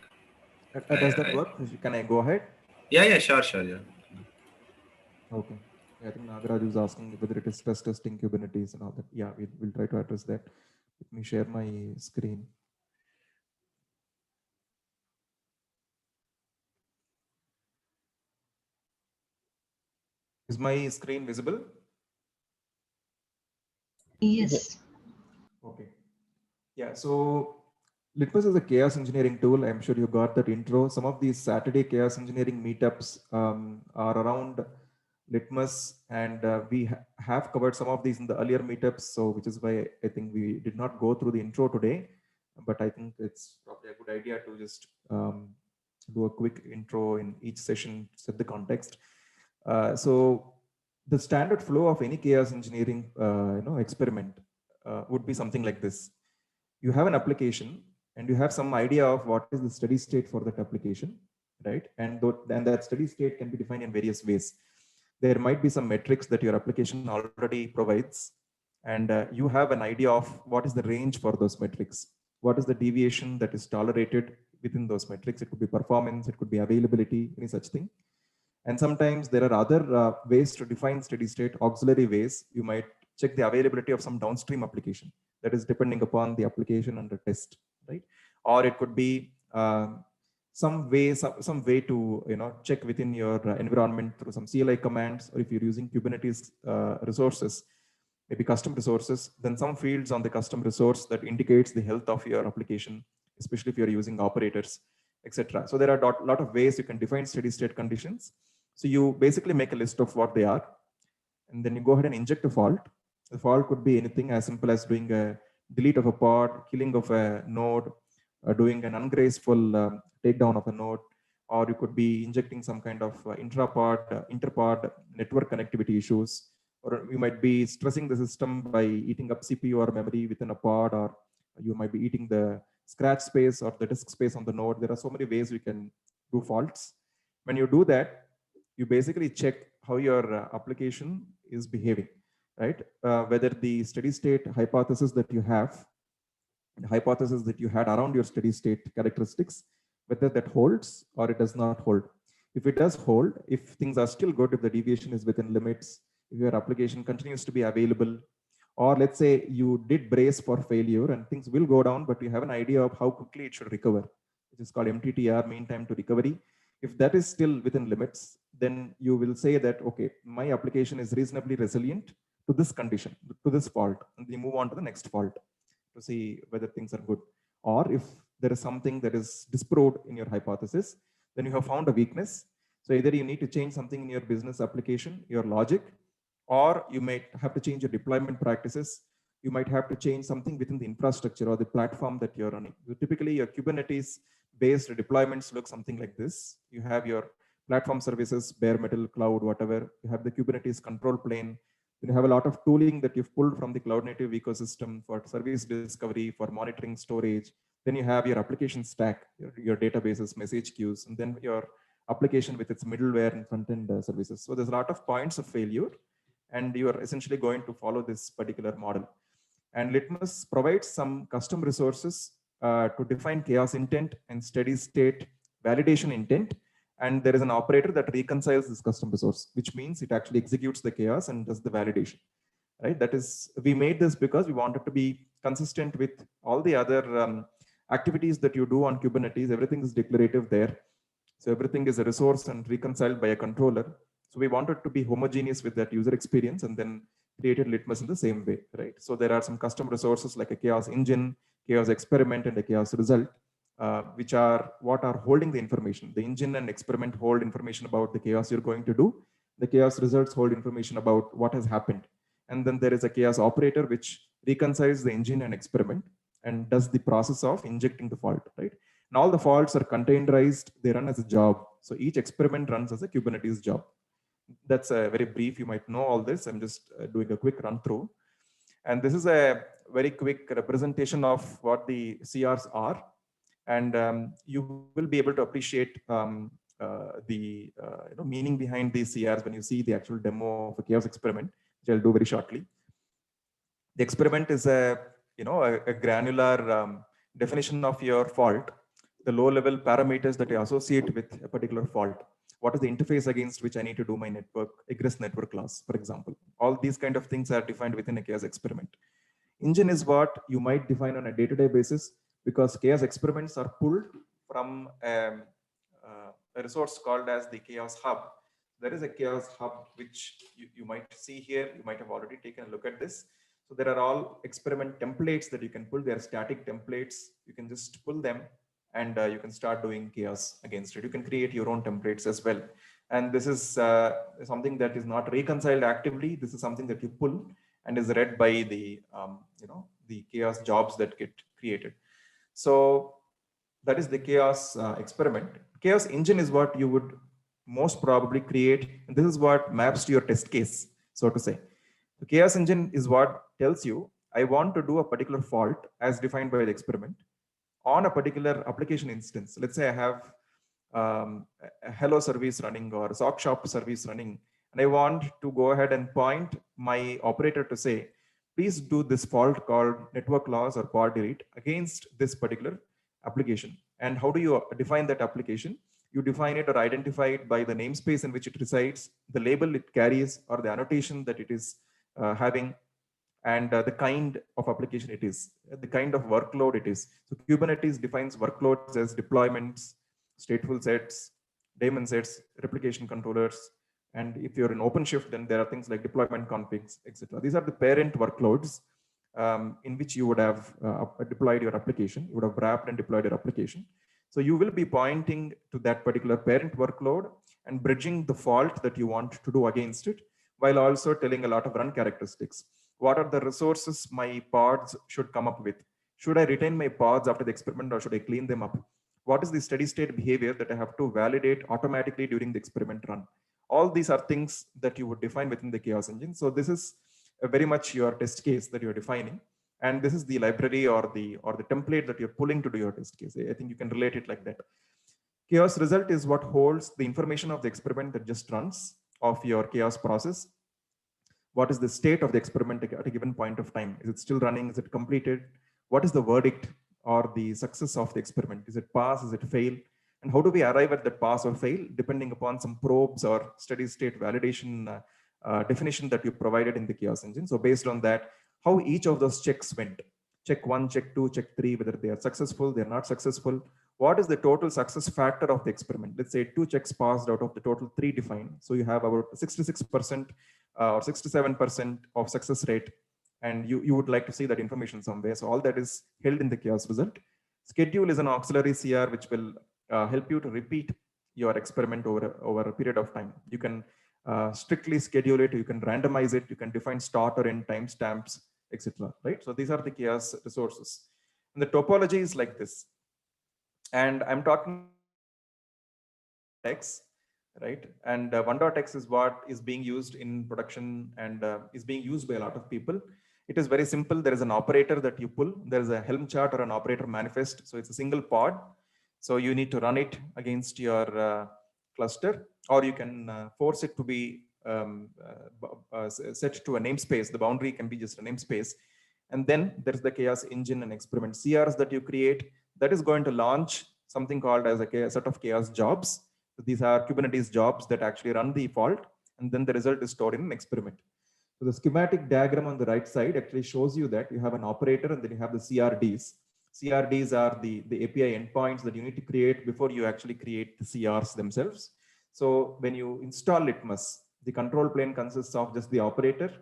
Does that work? Can I go ahead? Yeah, sure, yeah. Okay. I think Nagaraj is asking whether it is stress testing Kubernetes and all that. Yeah, we'll try to address that. Let me share my screen. Is my screen visible? Yes. Okay. Yeah, so Litmus is a chaos engineering tool. I'm sure you got that intro. Some of these Saturday chaos engineering meetups are around Litmus, and we have covered some of these in the earlier meetups. So which is why I think we did not go through the intro today, but I think it's probably a good idea to just do a quick intro in each session, set the context. So the standard flow of any chaos engineering experiment would be something like this. You have an application and you have some idea of what is the steady state for that application, right? And that steady state can be defined in various ways. There might be some metrics that your application already provides, and you have an idea of what is the range for those metrics. What is the deviation that is tolerated within those metrics? It could be performance, it could be availability, any such thing. And sometimes there are other ways to define steady state, auxiliary ways. You might check the availability of some downstream application that is depending upon the application under test, right? Or it could be some way to check within your environment through some CLI commands, or if you're using Kubernetes resources, maybe custom resources, then some fields on the custom resource that indicates the health of your application, especially if you're using operators, etc. So there are a lot of ways you can define steady state conditions. So you basically make a list of what they are, and then you go ahead and inject a fault. The fault could be anything as simple as doing a delete of a pod, killing of a node, doing an ungraceful takedown of a node, or you could be injecting some kind of intrapod, interpod network connectivity issues, or you might be stressing the system by eating up CPU or memory within a pod, or you might be eating the scratch space or the disk space on the node. There are so many ways we can do faults. When you do that, you basically check how your application is behaving, right? Whether the steady state hypothesis that you have, the hypothesis that you had around your steady state characteristics, whether that holds or it does not hold. If it does hold, if things are still good, if the deviation is within limits, if your application continues to be available, or let's say you did brace for failure and things will go down, but you have an idea of how quickly it should recover, which is called MTTR, mean time to recovery. If that is still within limits, then you will say that, okay, my application is reasonably resilient to this condition, to this fault, and you move on to the next fault to see whether things are good. Or if there is something that is disproved in your hypothesis, then you have found a weakness. So either you need to change something in your business application, your logic, or you might have to change your deployment practices. You might have to change something within the infrastructure or the platform that you're running. So typically your Kubernetes based deployments look something like this. You have your platform services, bare metal, cloud, whatever. You have the Kubernetes control plane. You have a lot of tooling that you've pulled from the cloud native ecosystem for service discovery, for monitoring, storage. Then you have your application stack, your databases, message queues, and then your application with its middleware and front-end services. So there's a lot of points of failure, and you are essentially going to follow this particular model. And Litmus provides some custom resources to define chaos intent and steady state validation intent. And there is an operator that reconciles this custom resource, which means it actually executes the chaos and does the validation, right? That is, we made this because we wanted to be consistent with all the other activities that you do on Kubernetes. Everything is declarative there. So everything is a resource and reconciled by a controller. So we wanted to be homogeneous with that user experience, and then created Litmus in the same way, right? So there are some custom resources like a chaos engine, chaos experiment, and a chaos result, which are what are holding the information. The engine and experiment hold information about the chaos you're going to do. The chaos results hold information about what has happened. And then there is a chaos operator, which reconciles the engine and experiment and does the process of injecting the fault, right? And all the faults are containerized. They run as a job. So each experiment runs as a Kubernetes job. That's a very brief. You might know all this. I'm just doing a quick run through. And this is a very quick representation of what the CRs are. And you will be able to appreciate the meaning behind these CRs when you see the actual demo of a chaos experiment, which I'll do very shortly. The experiment is a granular definition of your fault, the low-level parameters that I associate with a particular fault. What is the interface against which I need to do my network, egress network class, for example. All these kind of things are defined within a chaos experiment. Engine is what you might define on a day-to-day basis, because chaos experiments are pulled from a resource called as the chaos hub. There is a chaos hub, which you might see here. You might have already taken a look at this. So there are all experiment templates that you can pull. They are static templates. You can just pull them, and you can start doing chaos against it. You can create your own templates as well. And this is something that is not reconciled actively. This is something that you pull and is read by the the chaos jobs that get created. So that is the chaos experiment. Chaos engine is what you would most probably create. And this is what maps to your test case, so to say. The chaos engine is what tells you, I want to do a particular fault as defined by the experiment on a particular application instance. Let's say I have a Hello service running or a Sock Shop service running, and I want to go ahead and point my operator to say, please do this fault called network loss or pod delete against this particular application. And how do you define that application? You define it or identify it by the namespace in which it resides, the label it carries, or the annotation that it is having, and the kind of application it is, the kind of workload it is. So Kubernetes defines workloads as deployments, stateful sets, daemon sets, replication controllers. And if you're in OpenShift, then there are things like deployment configs, etc. These are the parent workloads in which you would have deployed your application. You would have wrapped and deployed your application. So you will be pointing to that particular parent workload and bridging the fault that you want to do against it, while also telling a lot of run characteristics. What are the resources my pods should come up with? Should I retain my pods after the experiment, or should I clean them up? What is the steady state behavior that I have to validate automatically during the experiment run? All these are things that you would define within the chaos engine. So this is very much your test case that you're defining. And this is the library or the template that you're pulling to do your test case. I think you can relate it like that. Chaos result is what holds the information of the experiment that just runs of your chaos process. What is the state of the experiment at a given point of time? Is it still running? Is it completed? What is the verdict or the success of the experiment? Is it pass? Is it fail? And how do we arrive at that pass or fail, depending upon some probes or steady state validation definition that you provided in the chaos engine. So based on that, how each of those checks went, check 1, check 2, check 3, whether they are successful, they're not successful, what is the total success factor of the experiment? Let's say 2 checks passed out of the total 3 defined. So you have about 66% or 67% of success rate, and you would like to see that information somewhere. So all that is held in the chaos result. Schedule is an auxiliary CR which will help you to repeat your experiment over a period of time. You can strictly schedule it, you can randomize it, you can define start or end timestamps, etc. Right? So these are the chaos resources. And the topology is like this. And I'm talking X, right? And 1.x is what is being used in production and is being used by a lot of people. It is very simple. There is an operator that you pull. There is a Helm chart or an operator manifest. So it's a single pod. So you need to run it against your cluster, or you can force it to be set to a namespace. The boundary can be just a namespace. And then there's the chaos engine and experiment CRs that you create that is going to launch something called as a set of chaos jobs. So these are Kubernetes jobs that actually run the fault, and then the result is stored in an experiment. So the schematic diagram on the right side actually shows you that you have an operator and then you have the CRDs. CRDs are the API endpoints that you need to create before you actually create the CRs themselves. So when you install Litmus, the control plane consists of just the operator,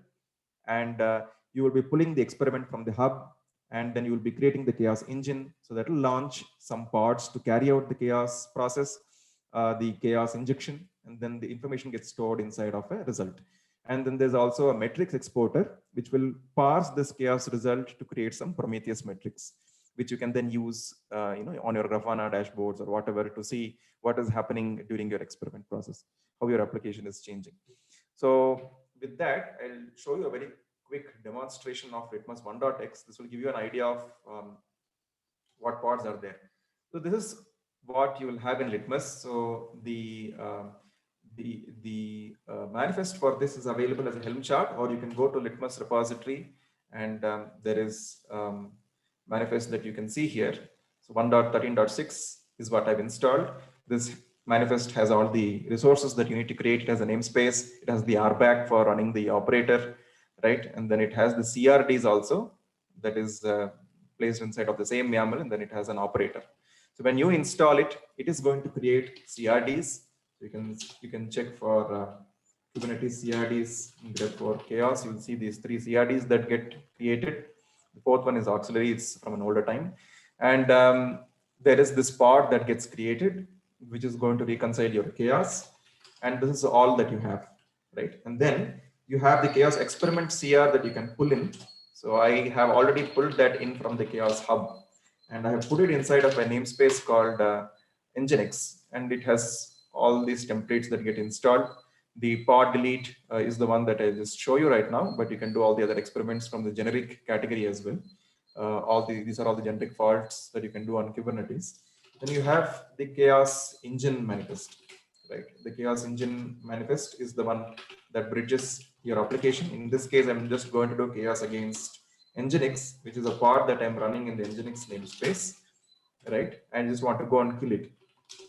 and you will be pulling the experiment from the hub, and then you will be creating the chaos engine. So that will launch some pods to carry out the chaos process, the chaos injection, and then the information gets stored inside of a result. And then there's also a metrics exporter, which will parse this chaos result to create some Prometheus metrics, which you can then use on your Grafana dashboards or whatever to see what is happening during your experiment process, how your application is changing. So with that, I'll show you a very quick demonstration of Litmus 1.x. This will give you an idea of what pods are there. So this is what you will have in Litmus. So the manifest for this is available as a Helm chart, or you can go to Litmus repository, and there is manifest that you can see here. So 1.13.6 is what I've installed. This manifest has all the resources that you need to create. It has a namespace. It has the RBAC for running the operator, right? And then it has the CRDs also that is placed inside of the same YAML, and then it has an operator. So when you install it, it is going to create CRDs. You can check for Kubernetes CRDs in grep for chaos. You'll see these 3 CRDs that get created. The 4th one is auxiliary. It's from an older time. And there is this pod that gets created, which is going to reconcile your chaos. And this is all that you have, right? And then you have the chaos experiment CR that you can pull in. So I have already pulled that in from the chaos hub, and I have put it inside of a namespace called Nginx, and it has all these templates that get installed. The pod delete is the one that I just show you right now, but you can do all the other experiments from the generic category as well. These are all the generic faults that you can do on Kubernetes. Then you have the chaos engine manifest, right? The chaos engine manifest is the one that bridges your application. In this case, I'm just going to do chaos against Nginx, which is a pod that I'm running in the Nginx namespace, right? I just want to go and kill it.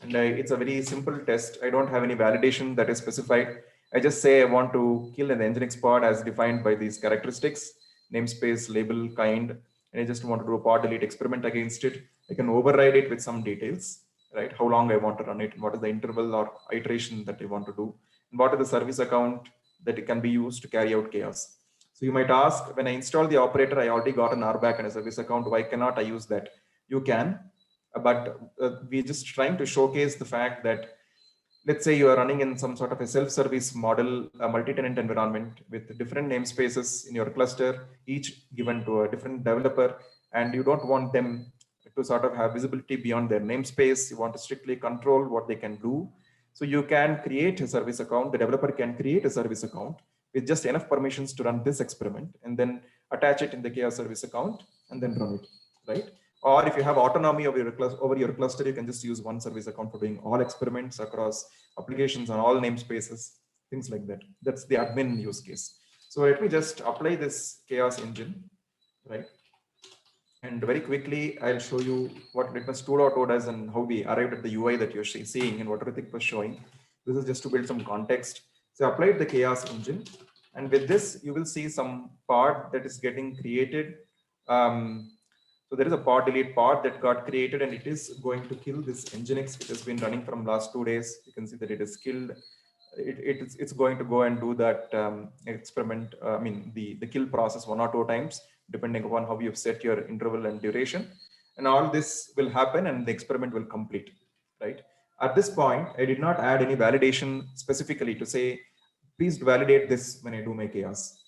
And it's a very simple test. I don't have any validation that is specified. I just say I want to kill an Nginx pod as defined by these characteristics, namespace, label, kind, and I just want to do a pod delete experiment against it. I can override it with some details, right? How long I want to run it, and what is the interval or iteration that I want to do, and what is the service account that it can be used to carry out chaos. So you might ask, when I install the operator, I already got an RBAC and a service account. Why cannot I use that? You can, but we're just trying to showcase the fact that, let's say you are running in some sort of a self-service model, a multi-tenant environment with different namespaces in your cluster, each given to a different developer, and you don't want them to sort of have visibility beyond their namespace. You want to strictly control what they can do. So you can create a service account. The developer can create a service account with just enough permissions to run this experiment, and then attach it in the chaos service account and then run it, right? Or if you have autonomy over your cluster, you can just use one service account for doing all experiments across applications on all namespaces, things like that. That's the admin use case. So let me just apply this chaos engine, right? And very quickly, I'll show you what Litmus 2.0 does and how we arrived at the UI that you're seeing and what Ritik was showing. This is just to build some context. So I applied the chaos engine, and with this, you will see some part that is getting created. So there is a pod delete pod that got created, and it is going to kill this Nginx, which has been running from last 2 days. You can see that it is killed. It's going to go and do that experiment. I mean, the kill process 1 or 2 times, depending upon how you've set your interval and duration. And all this will happen, and the experiment will complete, right? At this point, I did not add any validation specifically to say, please validate this when I do my chaos.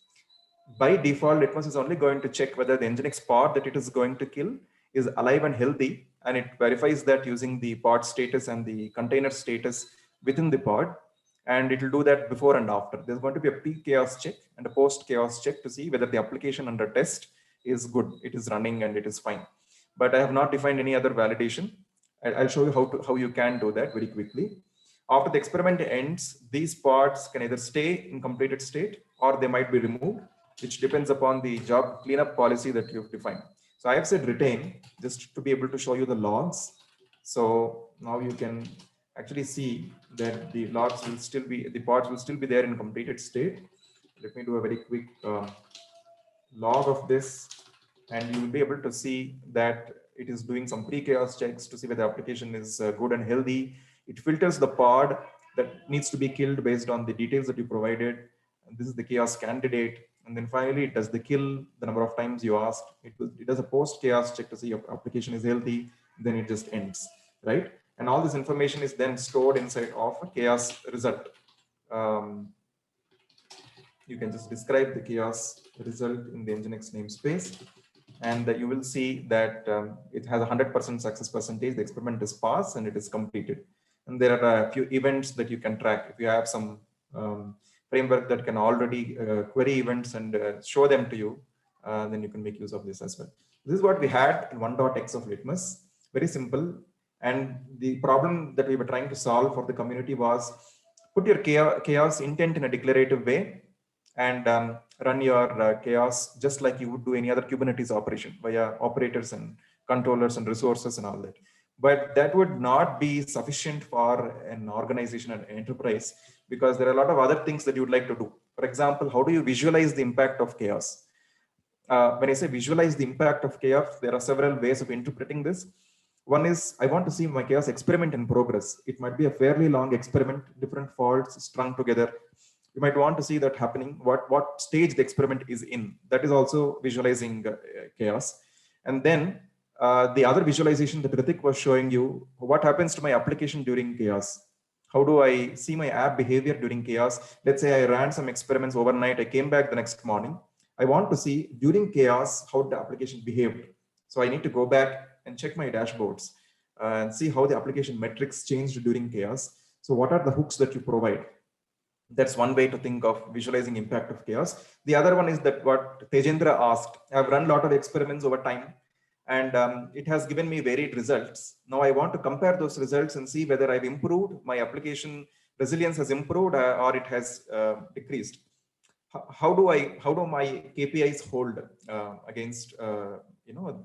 By default, Litmus is only going to check whether the Nginx pod that it is going to kill is alive and healthy, and it verifies that using the pod status and the container status within the pod, and it will do that before and after. There's going to be a pre-chaos check and a post-chaos check to see whether the application under test is good, it is running and it is fine. But I have not defined any other validation. I'll show you how you can do that very quickly. After the experiment ends, these pods can either stay in completed state or they might be removed, which depends upon the job cleanup policy that you've defined. So I have said retain just to be able to show you the logs. So now you can actually see that the logs will still be, the pods will still be there in completed state. Let me do a very quick log of this, and you will be able to see that it is doing some pre-chaos checks to see whether the application is good and healthy. It filters the pod that needs to be killed based on the details that you provided. And this is the chaos candidate. And then finally, it does the kill the number of times you asked. It does a post-chaos check to see if your application is healthy. Then it just ends, right? And all this information is then stored inside of a chaos result. You can just describe the chaos result in the Nginx namespace. And you will see that it has a 100% success percentage. The experiment is passed and it is completed. And there are a few events that you can track. If you have some framework that can already query events and show them to you, then you can make use of this as well. This is what we had in 1.x of Litmus. Very simple. And the problem that we were trying to solve for the community was put your chaos intent in a declarative way and run your chaos just like you would do any other Kubernetes operation via operators and controllers and resources and all that. But that would not be sufficient for an organization and enterprise, because there are a lot of other things that you would like to do. For example, how do you visualize the impact of chaos? When I say visualize the impact of chaos, there are several ways of interpreting this. One is, I want to see my chaos experiment in progress. It might be a fairly long experiment, different faults strung together. You might want to see that happening, what stage the experiment is in. That is also visualizing chaos. And then the other visualization that Ritik was showing you, what happens to my application during chaos? How do I see my app behavior during chaos? Let's say I ran some experiments overnight. I came back the next morning. I want to see during chaos how the application behaved. So I need to go back and check my dashboards and see how the application metrics changed during chaos. So what are the hooks that you provide? That's one way to think of visualizing impact of chaos. The other one is that what Tejendra asked. I've run a lot of experiments over time, and it has given me varied results. Now I want to compare those results and see whether I've improved, my application resilience has improved or it has decreased. How do my KPIs hold against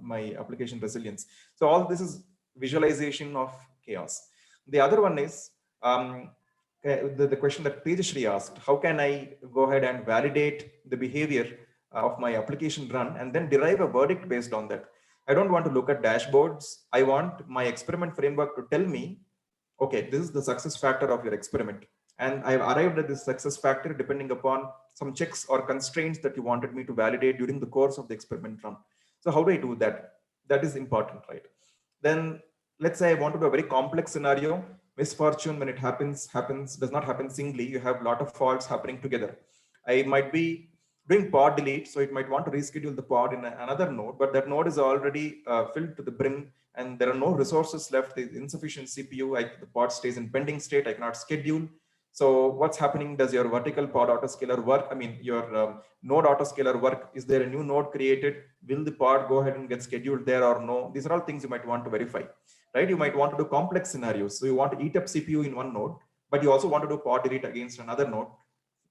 my application resilience? So all this is visualization of chaos. The other one is the question that Tejashri asked: how can I go ahead and validate the behavior of my application run and then derive a verdict based on that? I don't want to look at dashboards. I want my experiment framework to tell me, okay, this is the success factor of your experiment. And I've arrived at this success factor depending upon some checks or constraints that you wanted me to validate during the course of the experiment run. So how do I do that? That is important, right? Then let's say I want to do a very complex scenario. Misfortune, when it happens, does not happen singly. You have a lot of faults happening together. I might be doing pod delete, so it might want to reschedule the pod in another node, but that node is already filled to the brim and there are no resources left. There's insufficient CPU. The pod stays in pending state. I cannot schedule. So what's happening? Does your vertical pod autoscaler work? I mean, your node autoscaler work? Is there a new node created? Will the pod go ahead and get scheduled there or no? These are all things you might want to verify, right? You might want to do complex scenarios. So you want to eat up CPU in one node, but you also want to do pod delete against another node.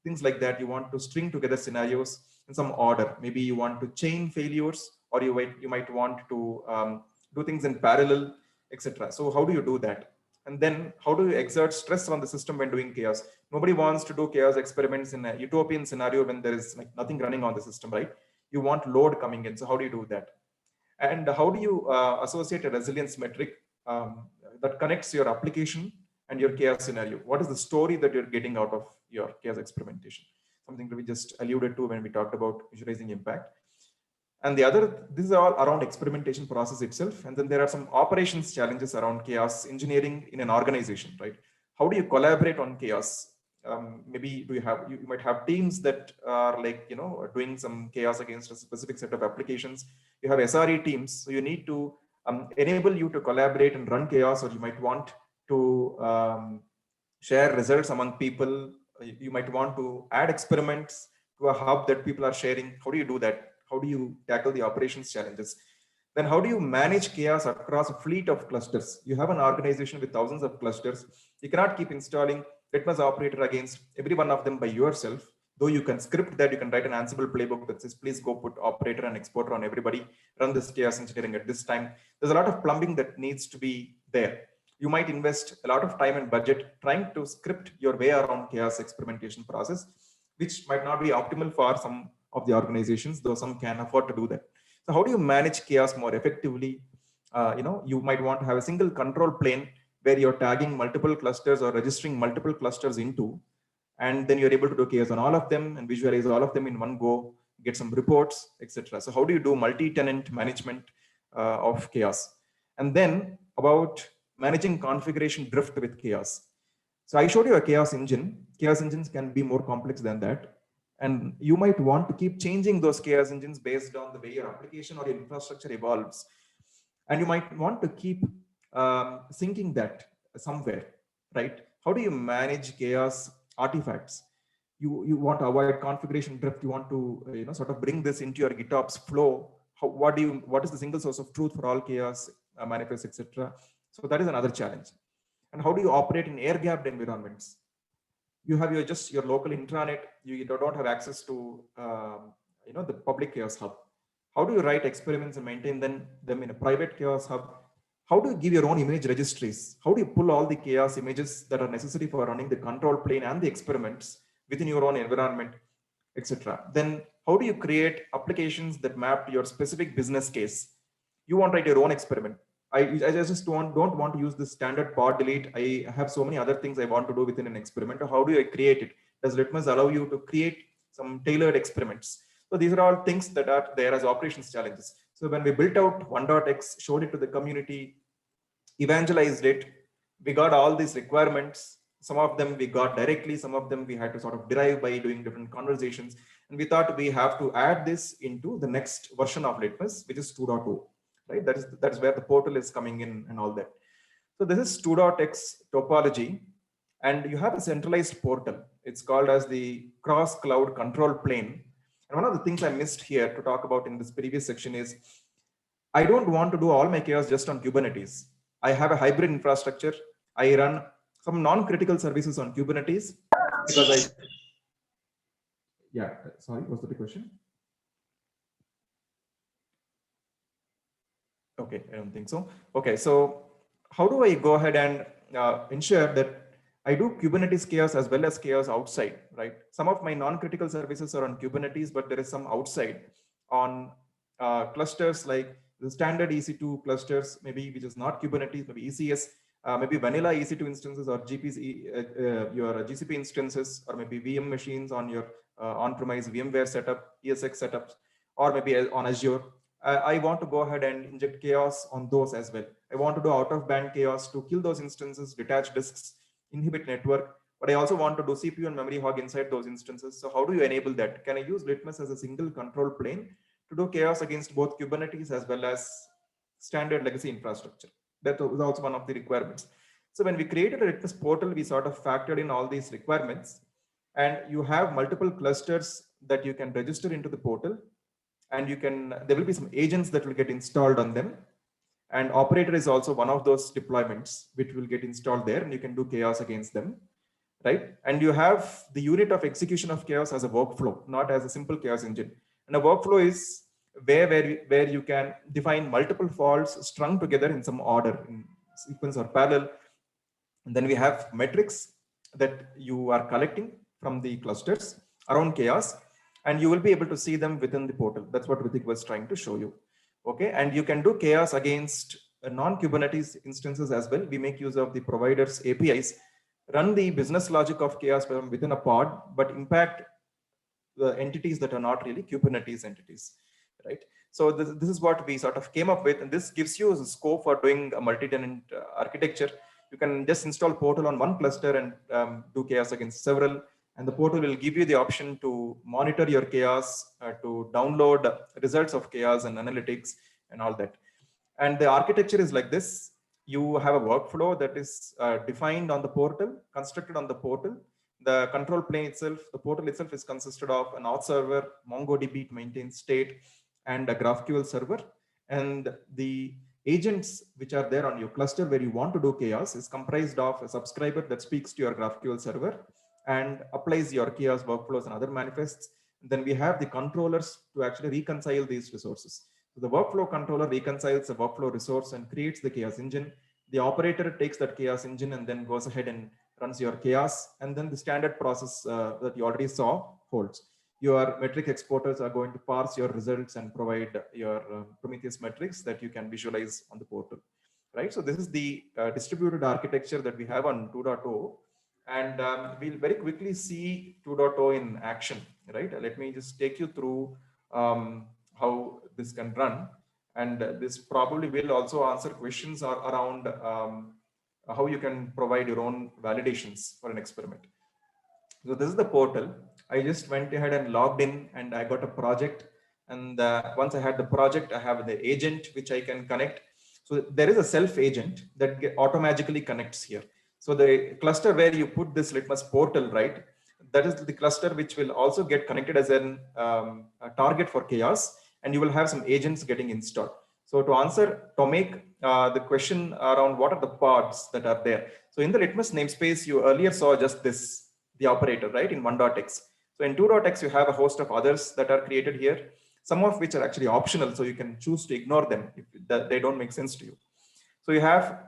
Things like that. You want to string together scenarios in some order. Maybe you want to chain failures, or you might want to do things in parallel, etc. So how do you do that? And then how do you exert stress on the system when doing chaos? Nobody wants to do chaos experiments in a utopian scenario when there is like nothing running on the system, right? You want load coming in. So how do you do that? And how do you associate a resilience metric that connects your application and your chaos scenario? What is the story that you're getting out of your chaos experimentation? Something that we just alluded to when we talked about visualizing impact. And the other, this is all around experimentation process itself. And then there are some operations challenges around chaos engineering in an organization, right? How do you collaborate on chaos? Maybe do you have, you might have teams that are like, you know, doing some chaos against a specific set of applications. You have SRE teams. So you need to enable you to collaborate and run chaos, or you might want to share results among people. You might want to add experiments to a hub that people are sharing. How do you do that? How do you tackle the operations challenges? Then how do you manage chaos across a fleet of clusters? You have an organization with thousands of clusters. You cannot keep installing Litmus operator against every one of them by yourself. Though you can script that, you can write an Ansible playbook that says, please go put operator and exporter on everybody, run this chaos engineering at this time. There's a lot of plumbing that needs to be there. You might invest a lot of time and budget trying to script your way around chaos experimentation process, which might not be optimal for some of the organizations, though some can afford to do that. So how do you manage chaos more effectively? You might want to have a single control plane where you're tagging multiple clusters or registering multiple clusters into, and then you're able to do chaos on all of them and visualize all of them in one go, get some reports, etc. So how do you do multi-tenant management of chaos? And then about managing configuration drift with chaos. So I showed you a chaos engine. Chaos engines can be more complex than that. And you might want to keep changing those chaos engines based on the way your application or your infrastructure evolves. And you might want to keep syncing that somewhere, right? How do you manage chaos artifacts? You want to avoid configuration drift. You want to sort of bring this into your GitOps flow. What is the single source of truth for all chaos manifests, etc.? So that is another challenge. And how do you operate in air-gapped environments? You have your local intranet. You don't have access to the public chaos hub. How do you write experiments and maintain them in a private chaos hub? How do you give your own image registries? How do you pull all the chaos images that are necessary for running the control plane and the experiments within your own environment, etc.? Then how do you create applications that map to your specific business case? You want to write your own experiment. I just don't want to use the standard pod delete. I have so many other things I want to do within an experiment. How do I create it? Does Litmus allow you to create some tailored experiments? So these are all things that are there as operations challenges. So when we built out 1.x, showed it to the community, evangelized it, we got all these requirements. Some of them we got directly, some of them we had to sort of derive by doing different conversations. And we thought we have to add this into the next version of Litmus, which is 2.0. Right, that is where the portal is coming in and all that. So this is 2.x topology, and you have a centralized portal. It's called as the cross cloud control plane. And one of the things I missed here to talk about in this previous section is I don't want to do all my chaos just on Kubernetes. I have a hybrid infrastructure. I run some non-critical services on Kubernetes because sorry, was that the question? Okay, I don't think so. Okay, so how do I go ahead and ensure that I do Kubernetes chaos as well as chaos outside, right? Some of my non-critical services are on Kubernetes, but there is some outside on clusters like the standard EC2 clusters, maybe which is not Kubernetes, maybe ECS, maybe vanilla EC2 instances or your GCP instances, or maybe VM machines on your on-premise VMware setup, ESX setups, or maybe on Azure. I want to go ahead and inject chaos on those as well. I want to do out-of-band chaos to kill those instances, detach disks, inhibit network, but I also want to do CPU and memory hog inside those instances. So how do you enable that? Can I use Litmus as a single control plane to do chaos against both Kubernetes as well as standard legacy infrastructure? That was also one of the requirements. So when we created a Litmus portal, we sort of factored in all these requirements, and you have multiple clusters that you can register into the portal. And there will be some agents that will get installed on them. And operator is also one of those deployments which will get installed there, and you can do chaos against them, right? And you have the unit of execution of chaos as a workflow, not as a simple chaos engine. And a workflow is where you can define multiple faults strung together in some order, in sequence or parallel. And then we have metrics that you are collecting from the clusters around chaos, and you will be able to see them within the portal. That's what Ritik was trying to show you. Okay, and you can do chaos against non-Kubernetes instances as well. We make use of the providers APIs, run the business logic of chaos from within a pod, but impact the entities that are not really Kubernetes entities, right? So this is what we sort of came up with, and this gives you a scope for doing a multi-tenant architecture. You can just install Portal on one cluster and do chaos against several, and the Portal will give you the option to monitor your chaos, to download results of chaos and analytics and all that. And the architecture is like this. You have a workflow that is defined on the Portal, constructed on the Portal. The control plane itself, the Portal itself is consisted of an auth server, MongoDB to maintain state, and a GraphQL server. And the agents which are there on your cluster where you want to do chaos is comprised of a subscriber that speaks to your GraphQL server and applies your chaos workflows and other manifests. And then we have the controllers to actually reconcile these resources. So the workflow controller reconciles the workflow resource and creates the chaos engine. The operator takes that chaos engine and then goes ahead and runs your chaos, and then the standard process that you already saw holds. Your metric exporters are going to parse your results and provide your Prometheus metrics that you can visualize on the Portal, right? So this is the distributed architecture that we have on 2.0, and we'll very quickly see 2.0 in action, right? Let me just take you through how this can run, and this probably will also answer questions around how you can provide your own validations for an experiment. So this is the Portal. I just went ahead and logged in and I got a project. And once I had the project, I have the agent which I can connect. So there is a self agent that automatically connects here. So the cluster where you put this Litmus Portal, right? That is the cluster which will also get connected as a target for chaos, and you will have some agents getting installed. So to answer Tomek, the question around what are the pods that are there. So in the Litmus namespace, you earlier saw just this, the operator, right, in 1.x. So in 2.x, you have a host of others that are created here, some of which are actually optional. So you can choose to ignore them if they don't make sense to you. So you have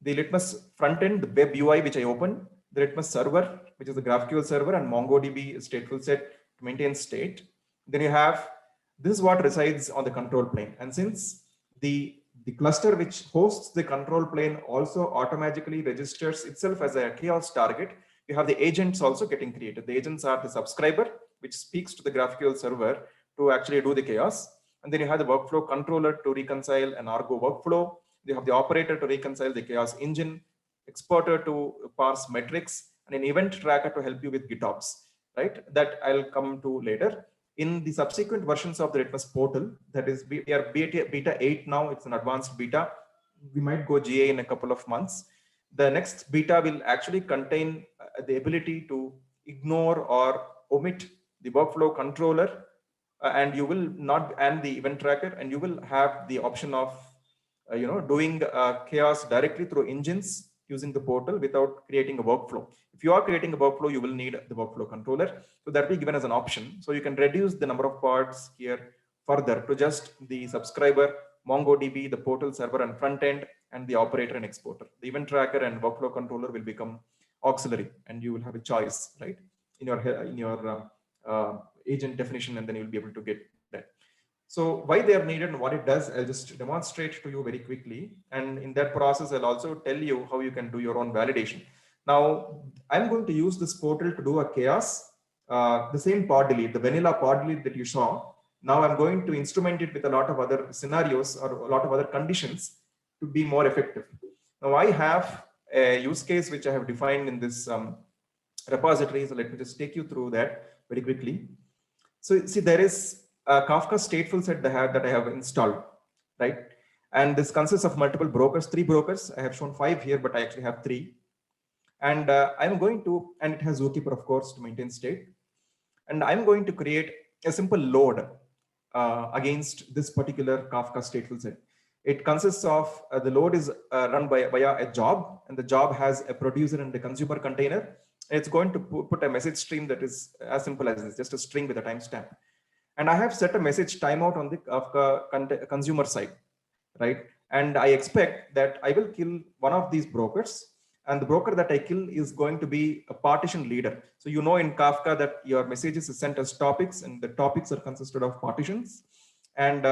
the Litmus front end, the web UI, which I opened, the Litmus server, which is the GraphQL server, and MongoDB stateful set to maintain state. Then you have, this is what resides on the control plane. And since the cluster which hosts the control plane also automatically registers itself as a chaos target, you have the agents also getting created. The agents are the subscriber, which speaks to the GraphQL server to actually do the chaos. And then you have the workflow controller to reconcile an Argo workflow. You have the operator to reconcile the chaos engine, exporter to parse metrics, and an event tracker to help you with GitOps, right? That I'll come to later. In the subsequent versions of the Litmus Portal, that is, we are beta 8 now, it's an advanced beta. We might go GA in a couple of months. The next beta will actually contain the ability to ignore or omit the workflow controller, and you will not, and the event tracker, and you will have the option of, doing chaos directly through engines using the Portal without creating a workflow. If you are creating a workflow, you will need the workflow controller. So that will be given as an option. So you can reduce the number of pods here further to just the subscriber, MongoDB, the Portal server and front end, and the operator and exporter. The event tracker and workflow controller will become auxiliary, and you will have a choice, right, in your agent definition, and then you'll be able to get that. So why they are needed and what it does, I'll just demonstrate to you very quickly. And in that process, I'll also tell you how you can do your own validation. Now, I'm going to use this Portal to do a chaos, the same pod delete, the vanilla pod delete that you saw. Now I'm going to instrument it with a lot of other scenarios or a lot of other conditions to be more effective. Now I have a use case which I have defined in this repository. So let me just take you through that very quickly. So see, there is a Kafka stateful set that I have installed, right? And this consists of multiple brokers, 3 brokers. I have shown 5 here, but I actually have 3. And I'm going to, and it has Zookeeper, of course, to maintain state. And I'm going to create a simple load against this particular Kafka stateful set. It consists of, the load is run via a job, and the job has a producer and a consumer container. It's going to put a message stream that is as simple as this, just a string with a timestamp. And I have set a message timeout on the Kafka consumer side, right? And I expect that I will kill one of these brokers, and the broker that I kill is going to be a partition leader. So you know in Kafka that your messages is sent as topics, and the topics are consisted of partitions. And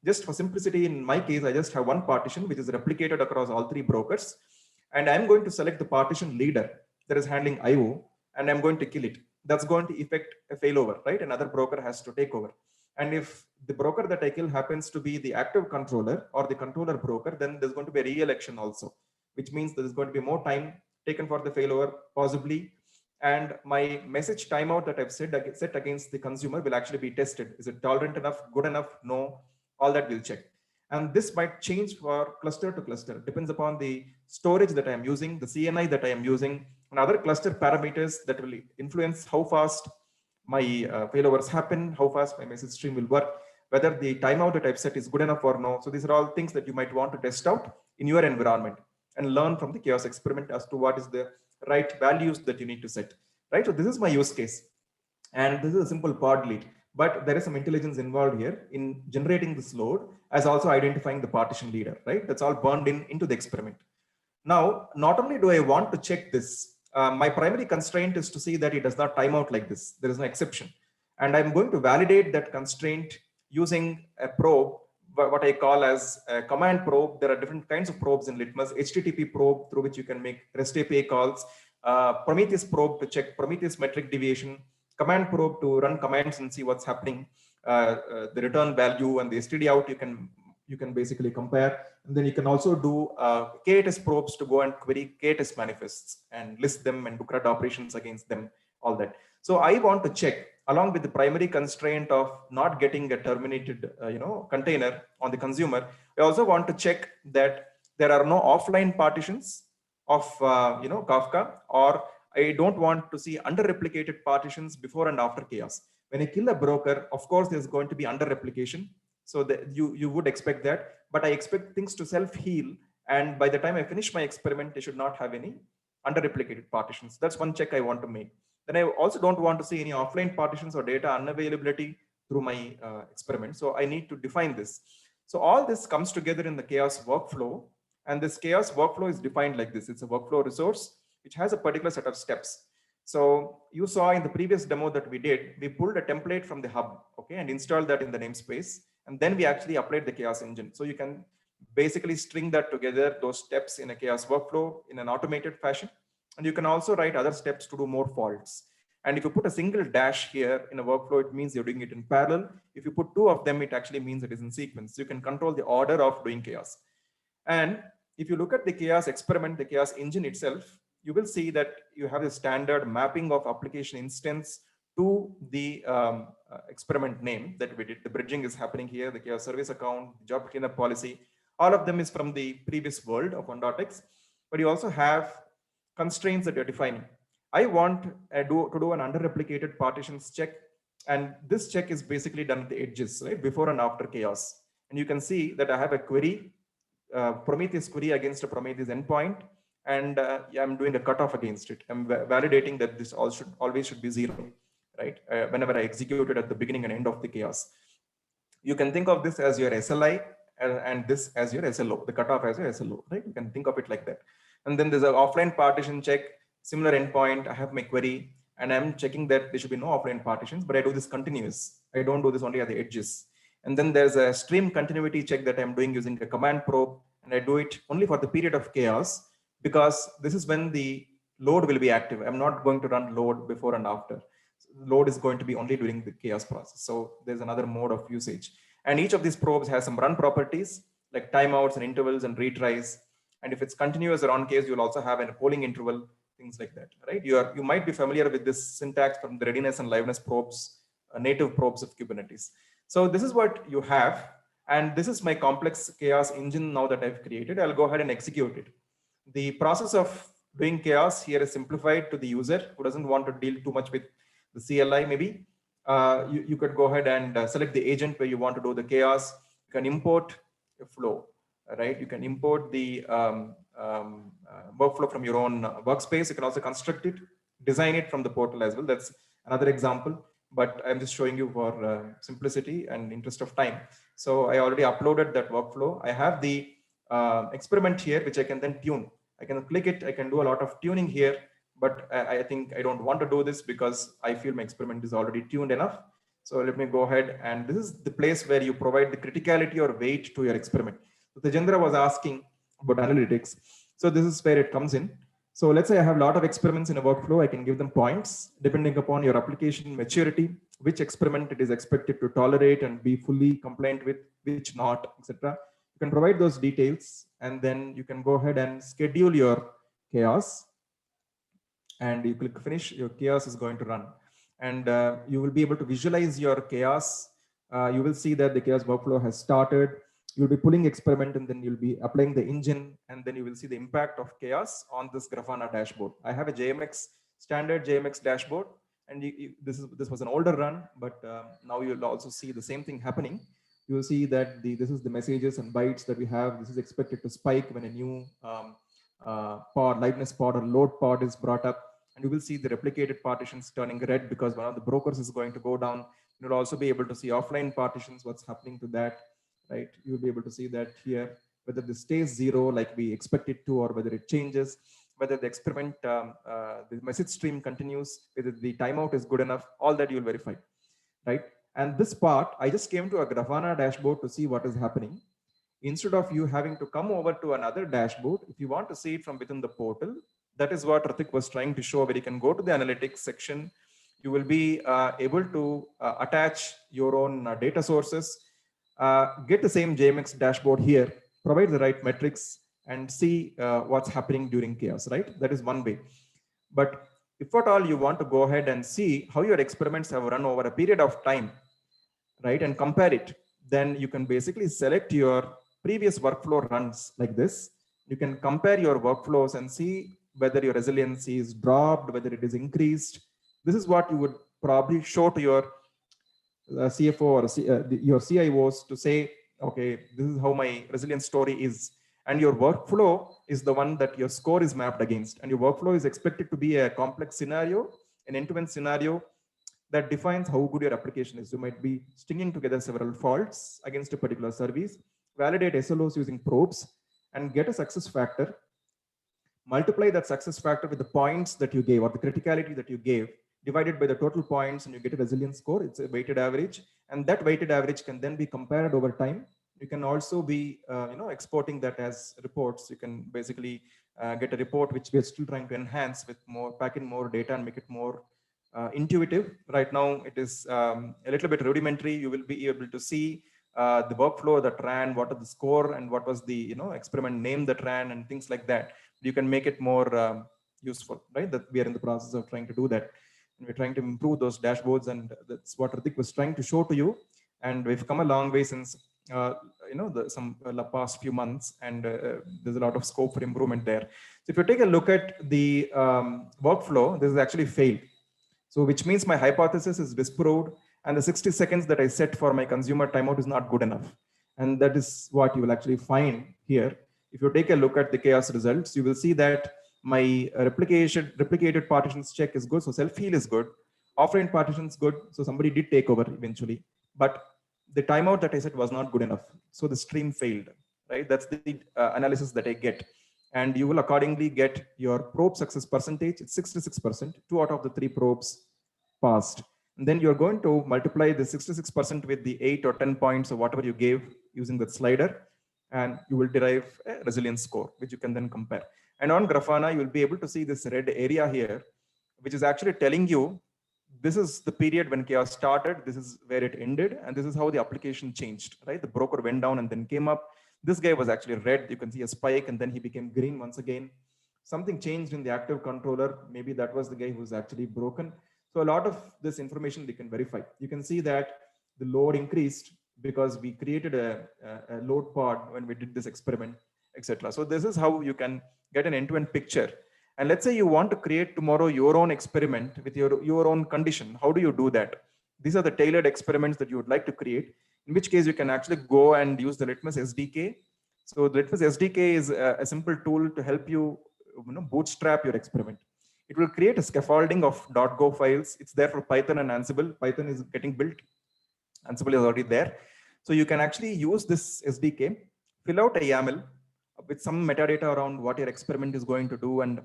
just for simplicity, in my case, I just have one partition which is replicated across all 3 brokers. And I'm going to select the partition leader that is handling IO, and I'm going to kill it. That's going to effect a failover, right? Another broker has to take over. And if the broker that I kill happens to be the active controller or the controller broker, then there's going to be a re-election also, which means there's going to be more time taken for the failover, possibly. And my message timeout that I've set against the consumer will actually be tested. Is it tolerant enough, good enough? No, all that we'll check. And this might change for cluster to cluster. It depends upon the storage that I am using, the CNI that I am using, and other cluster parameters that will influence how fast my failovers happen, how fast my message stream will work, whether the timeout that I've set is good enough or no. So these are all things that you might want to test out in your environment and learn from the chaos experiment as to what is the right values that you need to set, right? So this is my use case. And this is a simple pod lead, but there is some intelligence involved here in generating this load as also identifying the partition leader, right? That's all burned into the experiment. Now, not only do I want to check this, my primary constraint is to see that it does not time out like this. There is no exception. And I'm going to validate that constraint using a probe, what I call as a command probe. There are different kinds of probes in Litmus. HTTP probe, through which you can make REST API calls, Prometheus probe to check Prometheus metric deviation, command probe to run commands and see what's happening, the return value and the std out you can basically compare. And then you can also do k-ATEST probes to go and query k-ATEST manifests and list them and do CRUD operations against them, all that. So I want to check, along with the primary constraint of not getting a terminated container on the consumer, I also want to check that there are no offline partitions of Kafka, or I don't want to see under-replicated partitions before and after chaos. When I kill a broker, of course, there's going to be under-replication. So that you would expect that, but I expect things to self-heal. And by the time I finish my experiment, they should not have any under-replicated partitions. That's one check I want to make. Then I also don't want to see any offline partitions or data unavailability through my experiment. So I need to define this. So all this comes together in the chaos workflow. And this chaos workflow is defined like this. It's a workflow resource, which has a particular set of steps. So you saw in the previous demo that we did, we pulled a template from the hub, okay, and installed that in the namespace. And then we actually applied the chaos engine. So you can basically string that together, those steps in a chaos workflow in an automated fashion. And you can also write other steps to do more faults. And if you put a single dash here in a workflow, it means you're doing it in parallel. If you put 2 of them, it actually means it is in sequence. So you can control the order of doing chaos. And if you look at the chaos experiment, the chaos engine itself, you will see that you have a standard mapping of application instance to the experiment name that we did. The bridging is happening here, the chaos service account, job cleanup policy. All of them is from the previous world of 1.x, but you also have constraints that you're defining. I want to do an under-replicated partitions check. And this check is basically done at the edges, right? Before and after chaos. And you can see that I have a query, Prometheus query against a Prometheus endpoint. And I'm doing a cutoff against it. I'm validating that this always should be 0, right? Whenever I execute it at the beginning and end of the chaos. You can think of this as your SLI and this as your SLO, the cutoff as your SLO, right? You can think of it like that. And then there's an offline partition check, similar endpoint. I have my query and I'm checking that there should be no offline partitions, but I do this continuous. I don't do this only at the edges. And then there's a stream continuity check that I'm doing using a command probe, and I do it only for the period of chaos, because this is when the load will be active. I'm not going to run load before and after. Load is going to be only during the chaos process. So there's another mode of usage. And each of these probes has some run properties like timeouts and intervals and retries. And if it's continuous or on case, you'll also have a polling interval, things like that, right? You might be familiar with this syntax from the readiness and liveness probes, native probes of Kubernetes. So this is what you have. And this is my complex chaos engine now that I've created. I'll go ahead and execute it. The process of doing chaos here is simplified to the user who doesn't want to deal too much with the CLI. Maybe you could go ahead and select the agent where you want to do the chaos. You can import a flow, right? You can import the workflow from your own workspace. You can also construct it, design it from the portal as well. That's another example, but I'm just showing you for simplicity and interest of time. So I already uploaded that workflow. I have the experiment here, which I can then tune. I can click it. I can do a lot of tuning here, but I think I don't want to do this because I feel my experiment is already tuned enough. So let me go ahead, and this is the place where you provide the criticality or weight to your experiment. So Tejendra was asking about analytics. So this is where it comes in. So let's say I have a lot of experiments in a workflow. I can give them points depending upon your application maturity, which experiment it is expected to tolerate and be fully compliant with, which not, etc. You can provide those details, and then you can go ahead and schedule your chaos, and you click finish. Your chaos is going to run, and you will be able to visualize your chaos. You will see that the chaos workflow has started. You'll be pulling experiment, and then you'll be applying the engine, and then you will see the impact of chaos on this Grafana dashboard. I have a JMX standard JMX dashboard, and this was an older run, but now you'll also see the same thing happening. You will see that this is the messages and bytes that we have. This is expected to spike when a new pod, liveness pod or load pod is brought up, and you will see the replicated partitions turning red because one of the brokers is going to go down. You'll also be able to see offline partitions, what's happening to that, right? You'll be able to see that here, whether this stays 0 like we expect it to, or whether it changes, whether the experiment, the message stream continues, whether the timeout is good enough, all that you'll verify, right? And this part, I just came to a Grafana dashboard to see what is happening. Instead of you having to come over to another dashboard, if you want to see it from within the portal, that is what Ratik was trying to show, where you can go to the analytics section. You will be able to attach your own data sources, get the same JMX dashboard here, provide the right metrics, and see what's happening during chaos, right? That is one way. But if at all you want to go ahead and see how your experiments have run over a period of time, right, and compare it, then you can basically select your previous workflow runs like this. You can compare your workflows and see whether your resiliency is dropped, whether it is increased. This is what you would probably show to your CFO or your CIOs to say, okay, this is how my resilience story is. And your workflow is the one that your score is mapped against. And your workflow is expected to be a complex scenario, an end-to-end scenario that defines how good your application is. You might be stringing together several faults against a particular service, validate SLOs using probes, and get a success factor. Multiply that success factor with the points that you gave or the criticality that you gave, divided by the total points, and you get a resilience score. It's a weighted average, and that weighted average can then be compared over time. You can also be exporting that as reports. You can basically get a report which we are still trying to enhance with more, pack in more data and make it more intuitive. Right now it is a little bit rudimentary. You will be able to see the workflow that ran, what are the score, and what was the experiment name that ran, and things like that. You can make it more useful, right? That we are in the process of trying to do that, and we're trying to improve those dashboards, and that's what Ratik was trying to show to you. And we've come a long way since the past few months, and there's a lot of scope for improvement there. So if you take a look at the workflow, this is actually failed. So which means my hypothesis is disproved, and the 60 seconds that I set for my consumer timeout is not good enough. And that is what you will actually find here. If you take a look at the chaos results, you will see that my replicated partitions check is good. So self-heal is good. Offline partitions good. So somebody did take over eventually, but the timeout that I set was not good enough. So the stream failed, right? That's the analysis that I get. And you will accordingly get your probe success percentage. It's 66%, 2 out of the 3 probes passed. And then you're going to multiply the 66% with the 8 or 10 points or whatever you gave using that slider, and you will derive a resilience score, which you can then compare. And on Grafana, you will be able to see this red area here, which is actually telling you this is the period when chaos started, this is where it ended, and this is how the application changed, right? The broker went down and then came up. This guy was actually red. You can see a spike, and then he became green once again. Something changed in the active controller. Maybe that was the guy who was actually broken. So a lot of this information we can verify. You can see that the load increased because we created a load pod when we did this experiment, etc. So this is how you can get an end-to-end picture. And let's say you want to create tomorrow your own experiment with your own condition. How do you do that? These are the tailored experiments that you would like to create, in which case you can actually go and use the Litmus SDK. So the Litmus SDK is a simple tool to help you, bootstrap your experiment. It will create a scaffolding of .go files. It's there for Python and Ansible. Python is getting built. Ansible is already there. So you can actually use this SDK, fill out a YAML with some metadata around what your experiment is going to do and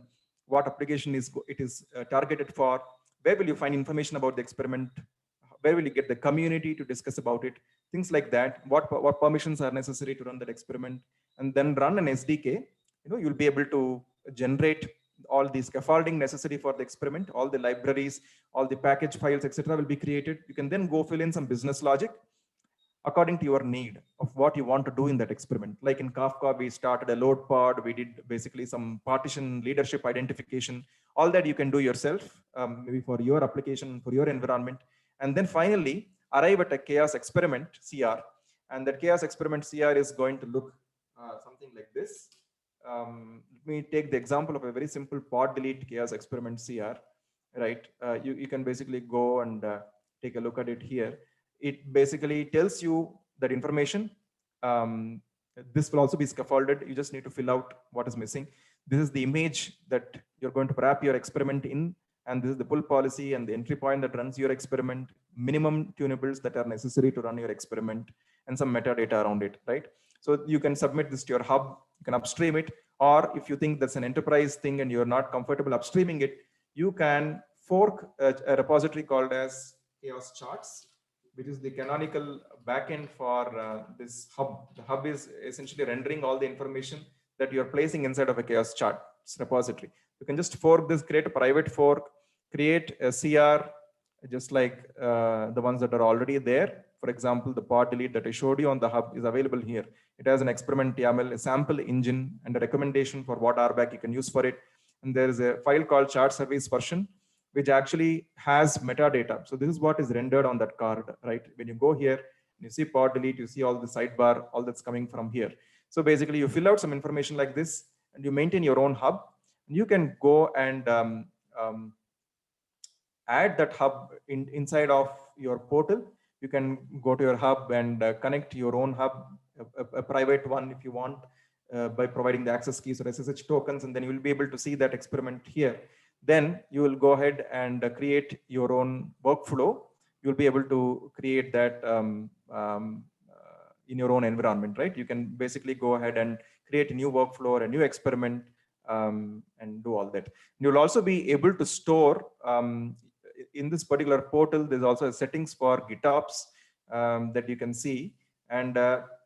what application it is targeted for. Where will you find information about the experiment? where will you get the community to discuss about it, things like that, what permissions are necessary to run that experiment, and then run an SDK. You'll be able to generate all the scaffolding necessary for the experiment, all the libraries, all the package files, etc. will be created. You can then go fill in some business logic according to your need of what you want to do in that experiment. Like in Kafka, we started a load pod. We did basically some partition leadership identification. All that you can do yourself, maybe for your application, for your environment. And then finally, arrive at a chaos experiment CR. And that chaos experiment CR is going to look something like this. Let me take the example of a very simple pod delete chaos experiment CR, right? You can basically go and take a look at it here. It basically tells you that information. This will also be scaffolded. You just need to fill out what is missing. This is the image that you're going to wrap your experiment in. And this is the pull policy and the entry point that runs your experiment, minimum tunables that are necessary to run your experiment, and some metadata around it, right? So you can submit this to your hub, you can upstream it, or if you think that's an enterprise thing and you're not comfortable upstreaming it, you can fork a repository called as Chaos Charts, which is the canonical backend for this hub. The hub is essentially rendering all the information that you're placing inside of a Chaos Charts repository. You can just fork this, create a private fork, create a CR, just like the ones that are already there. For example, the pod delete that I showed you on the hub is available here. It has an experiment YAML, a sample engine, and a recommendation for what RBAC you can use for it. And there is a file called chart service version, which actually has metadata. So this is what is rendered on that card, right? When you go here, you see pod delete, you see all the sidebar, all that's coming from here. So basically you fill out some information like this and you maintain your own hub. You can go and add that hub inside of your portal. You can go to your hub and connect your own hub, a private one if you want, by providing the access keys or SSH tokens, and then you will be able to see that experiment here. Then you will go ahead and create your own workflow. You'll be able to create that in your own environment, right? You can basically go ahead and create a new workflow or a new experiment and do all that. You'll also be able to store in this particular portal. There's also settings for GitOps that you can see, and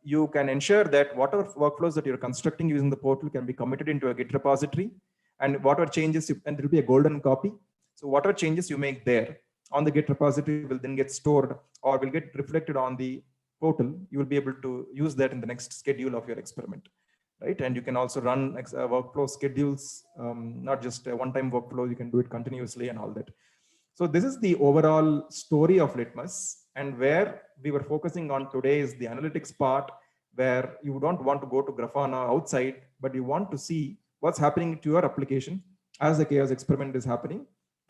you can ensure that whatever workflows that you're constructing using the portal can be committed into a Git repository. And whatever changes, and there will be a golden copy. So whatever changes you make there on the Git repository will then get stored or will get reflected on the portal. You will be able to use that in the next schedule of your experiment, right? And you can also run workflow schedules, not just a one-time workflow. You can do it continuously and all that. So this is the overall story of Litmus, and where we were focusing on today is the analytics part, where you don't want to go to Grafana outside, but you want to see what's happening to your application as the chaos experiment is happening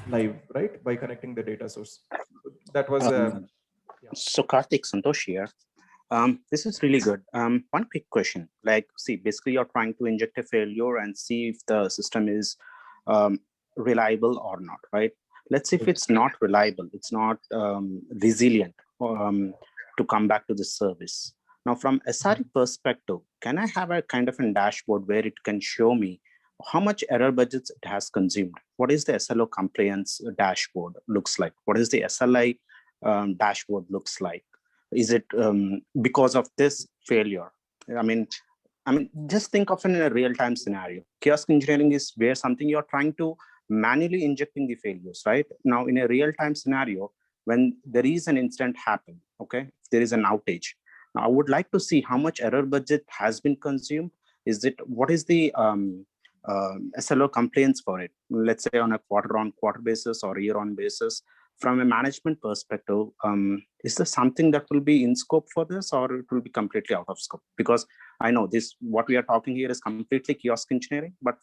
live, right? By connecting the data source. That was yeah. So Karthik, Santosh here. This is really good. One quick question, like, see, basically you're trying to inject a failure and see if the system is reliable or not, right? Let's say if it's not reliable, it's not resilient to come back to the service. Now, from SRE perspective, can I have a kind of a dashboard where it can show me how much error budgets it has consumed? What is the SLO compliance dashboard looks like? What is the SLI dashboard looks like? Is it because of this failure? I mean, just think of it in a real-time scenario. Kiosk engineering is where something you're trying to manually injecting the failures, right? Now, in a real-time scenario, when there is an incident happen, okay, if there is an outage, now I would like to see how much error budget has been consumed. What is the SLO complaints for it? Let's say on a quarter-on-quarter basis or year-on basis. From a management perspective, is there something that will be in scope for this, or it will be completely out of scope? Because I know what we are talking here is completely kiosk engineering, but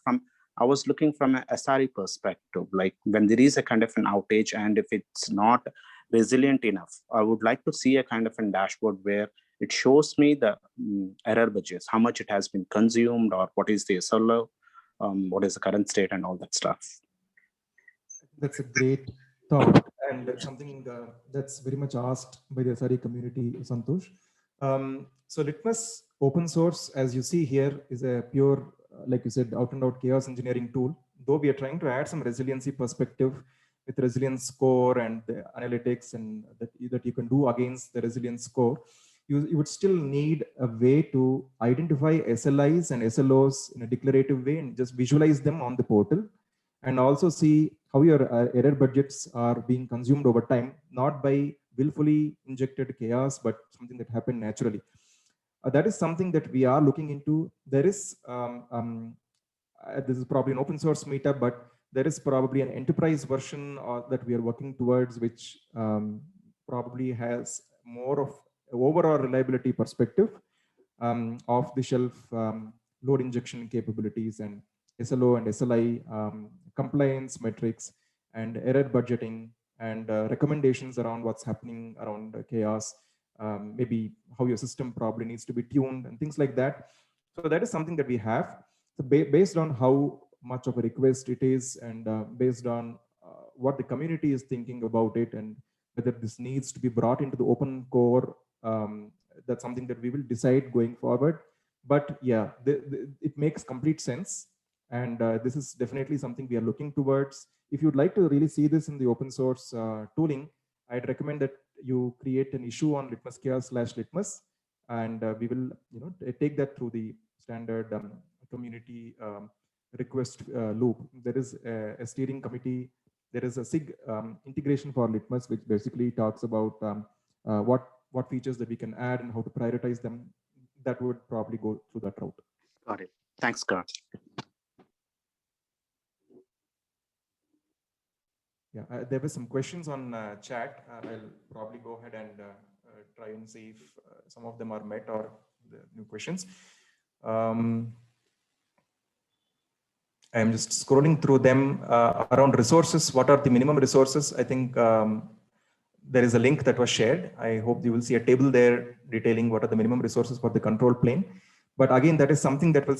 I was looking from an SRE perspective, like when there is a kind of an outage and if it's not resilient enough, I would like to see a kind of a dashboard where it shows me the error budgets, how much it has been consumed, or what is the SLO, what is the current state, and all that stuff. That's a great thought, and that's something that's very much asked by the SRE community, Santosh. So Litmus open source, as you see here, is a pure, like you said, out and out chaos engineering tool. Though we are trying to add some resiliency perspective, with resilience score and the analytics and that you can do against the resilience score, you would still need a way to identify SLIs and SLOs in a declarative way and just visualize them on the portal, and also see how your error budgets are being consumed over time, not by willfully injected chaos, but something that happened naturally. That is something that we are looking into. There is, this is probably an open source meetup, but there is probably an enterprise version that we are working towards, which probably has more of overall reliability perspective, off the shelf load injection capabilities and SLO and SLI compliance metrics and error budgeting and recommendations around what's happening around chaos, maybe how your system probably needs to be tuned and things like that. So that is something that we have. So based on how much of a request it is, and based on what the community is thinking about it, and whether this needs to be brought into the open core, that's something that we will decide going forward. But yeah, it makes complete sense. And this is definitely something we are looking towards. If you'd like to really see this in the open source tooling, I'd recommend that you create an issue on Litmus chaos/Litmus, and we will take that through the standard community request loop. There is a steering committee. There is a SIG integration for Litmus, which basically talks about what features that we can add and how to prioritize them. That would probably go through that route. Got it. Thanks, Scott. Yeah, there were some questions on chat. I'll probably go ahead and try and see if some of them are met or the new questions. I'm just scrolling through them around resources. What are the minimum resources? I think there is a link that was shared. I hope you will see a table there detailing what are the minimum resources for the control plane. But again, that is something that will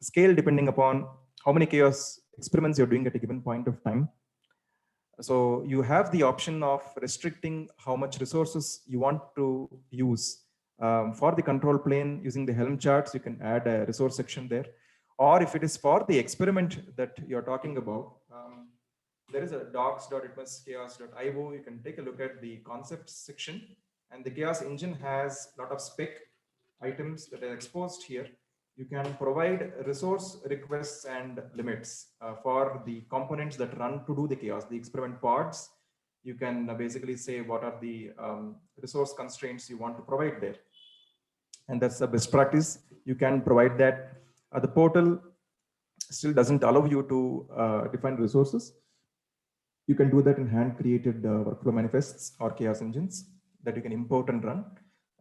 scale depending upon how many chaos experiments you're doing at a given point of time. So you have the option of restricting how much resources you want to use. For the control plane, using the Helm charts, you can add a resource section there. Or if it is for the experiment that you're talking about, there is a docs.litmuschaos.io. You can take a look at the concepts section, and the chaos engine has a lot of spec items that are exposed here. You can provide resource requests and limits for the components that run to do the chaos, the experiment pods. You can basically say what are the resource constraints you want to provide there. And that's a best practice. You can provide that. The portal still doesn't allow you to define resources. You can do that in hand-created workflow manifests or chaos engines that you can import and run.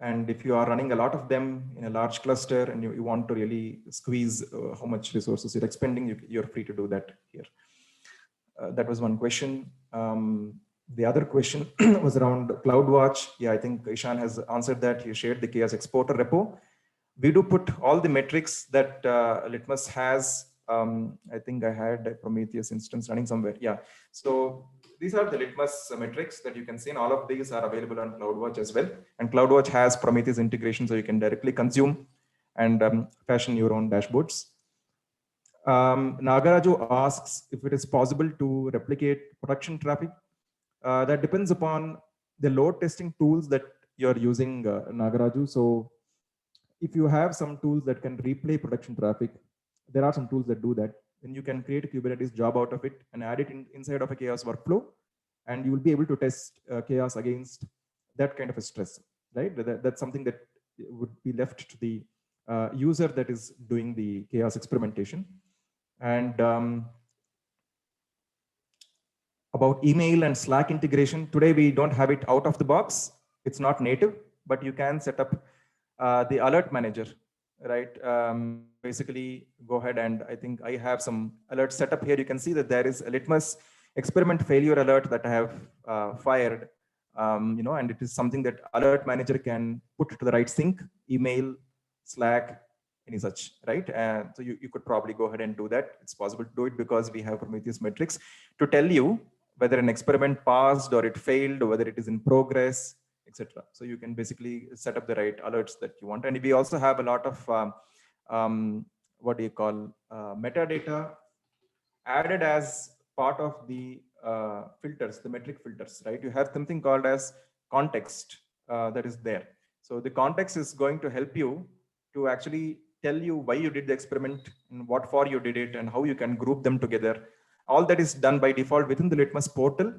And if you are running a lot of them in a large cluster and you want to really squeeze how much resources you're expending, you're free to do that here. That was one question. The other question was around CloudWatch. Yeah, I think Ishan has answered that. He shared the chaos exporter repo. We do put all the metrics that Litmus has. I think I had a Prometheus instance running somewhere. Yeah. So these are the Litmus metrics that you can see, and all of these are available on CloudWatch as well. And CloudWatch has Prometheus integration, so you can directly consume and fashion your own dashboards. Nagaraju asks if it is possible to replicate production traffic. That depends upon the load testing tools that you're using, Nagaraju. So if you have some tools that can replay production traffic, there are some tools that do that. Then you can create a Kubernetes job out of it and add it inside of a chaos workflow, and you will be able to test chaos against that kind of a stress, right? That's something that would be left to the user that is doing the chaos experimentation. And about email and Slack integration, today we don't have it out of the box. It's not native, but you can set up the alert manager, right? Basically go ahead, and I think I have some alerts set up here. You can see that there is a Litmus experiment failure alert that I have fired, and it is something that alert manager can put to the right sync, email, Slack, any such, right? So you could probably go ahead and do that. It's possible to do it because we have Prometheus metrics to tell you whether an experiment passed or it failed, or whether it is in progress, etc. So you can basically set up the right alerts that you want. And we also have a lot of what do you call metadata added as part of the filters, the metric filters, right? You have something called as context that is there. So the context is going to help you to actually tell you why you did the experiment and what for you did it and how you can group them together. All that is done by default within the Litmus portal.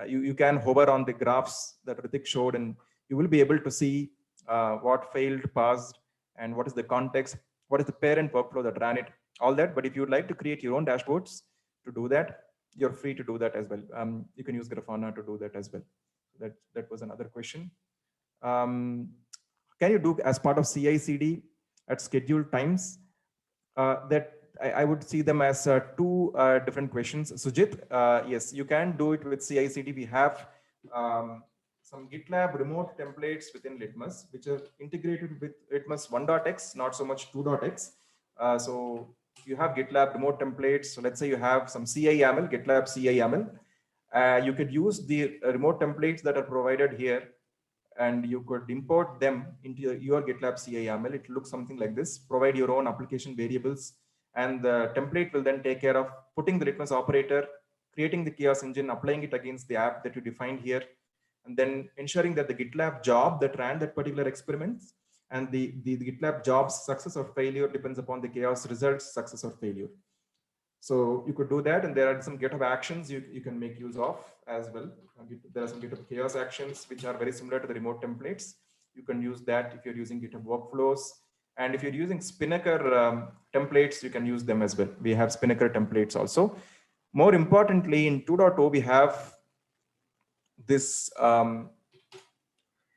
You can hover on the graphs that Ritik showed, and you will be able to see what failed, passed, and what is the context, what is the parent workflow that ran it, all that. But if you would like to create your own dashboards to do that, you're free to do that as well. You can use Grafana to do that as well. That was another question. Can you do as part of CI/CD at scheduled times? That I would see them as two different questions. Sujit, yes, you can do it with CI/CD. We have some GitLab remote templates within Litmus, which are integrated with Litmus 1.x, not so much 2.x. So you have GitLab remote templates. So let's say you have some CI/YAML, GitLab CI/YAML. You could use the remote templates that are provided here, and you could import them into your GitLab CI/YAML. It looks something like this. Provide your own application variables, and the template will then take care of putting the Litmus operator, creating the chaos engine, applying it against the app that you defined here, and then ensuring that the GitLab job that ran that particular experiment and the GitLab job's success or failure depends upon the chaos results, success or failure. So you could do that, and there are some GitHub actions you can make use of as well. There are some GitHub chaos actions which are very similar to the remote templates. You can use that if you're using GitHub workflows. And if you're using Spinnaker templates, you can use them as well. We have Spinnaker templates also. More importantly, in 2.0, we have this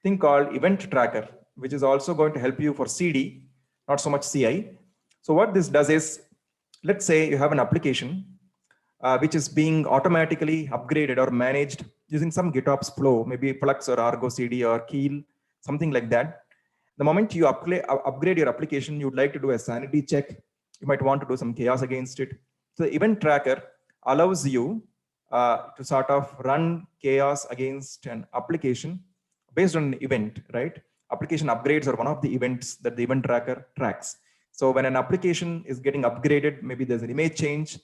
thing called Event Tracker, which is also going to help you for CD, not so much CI. So what this does is, let's say you have an application which is being automatically upgraded or managed using some GitOps flow, maybe Flux or Argo CD or Keel, something like that. The moment you upgrade your application, you'd like to do a sanity check. You might want to do some chaos against it. So the Event Tracker allows you to sort of run chaos against an application based on an event, right? Application upgrades are one of the events that the Event Tracker tracks. So when an application is getting upgraded, maybe there's an image change,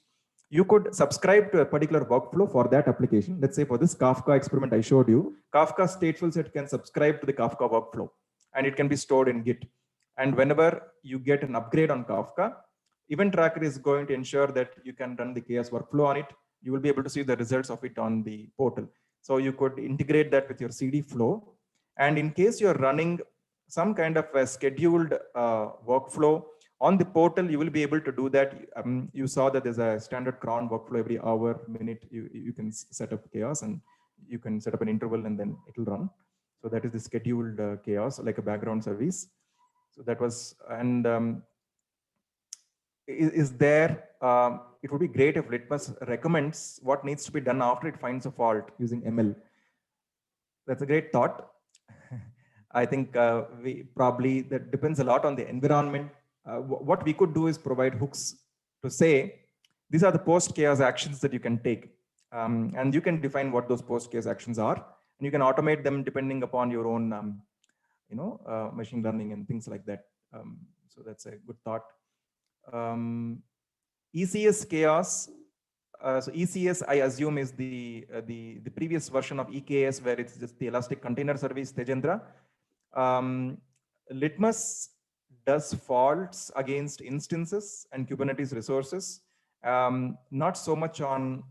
you could subscribe to a particular workflow for that application. Let's say for this Kafka experiment I showed you, Kafka stateful set can subscribe to the Kafka workflow, and it can be stored in Git. And whenever you get an upgrade on Kafka, Event Tracker is going to ensure that you can run the chaos workflow on it. You will be able to see the results of it on the portal. So you could integrate that with your CD flow. And in case you're running some kind of a scheduled workflow on the portal, you will be able to do that. You saw that there's a standard cron workflow every hour, minute. You can set up chaos, and you can set up an interval, and then it will run. So that is the scheduled chaos, like a background service. So that was, and is there, it would be great if Litmus recommends what needs to be done after it finds a fault using ML. That's a great thought. I think we probably, that depends a lot on the environment. What we could do is provide hooks to say, these are the post-chaos actions that you can take. And you can define what those post-chaos actions are. And you can automate them depending upon your own, machine learning and things like that. So that's a good thought. ECS chaos. So ECS, I assume, is the previous version of EKS, where it's just the Elastic Container Service, Tejendra. Litmus does faults against instances and Kubernetes resources, not so much on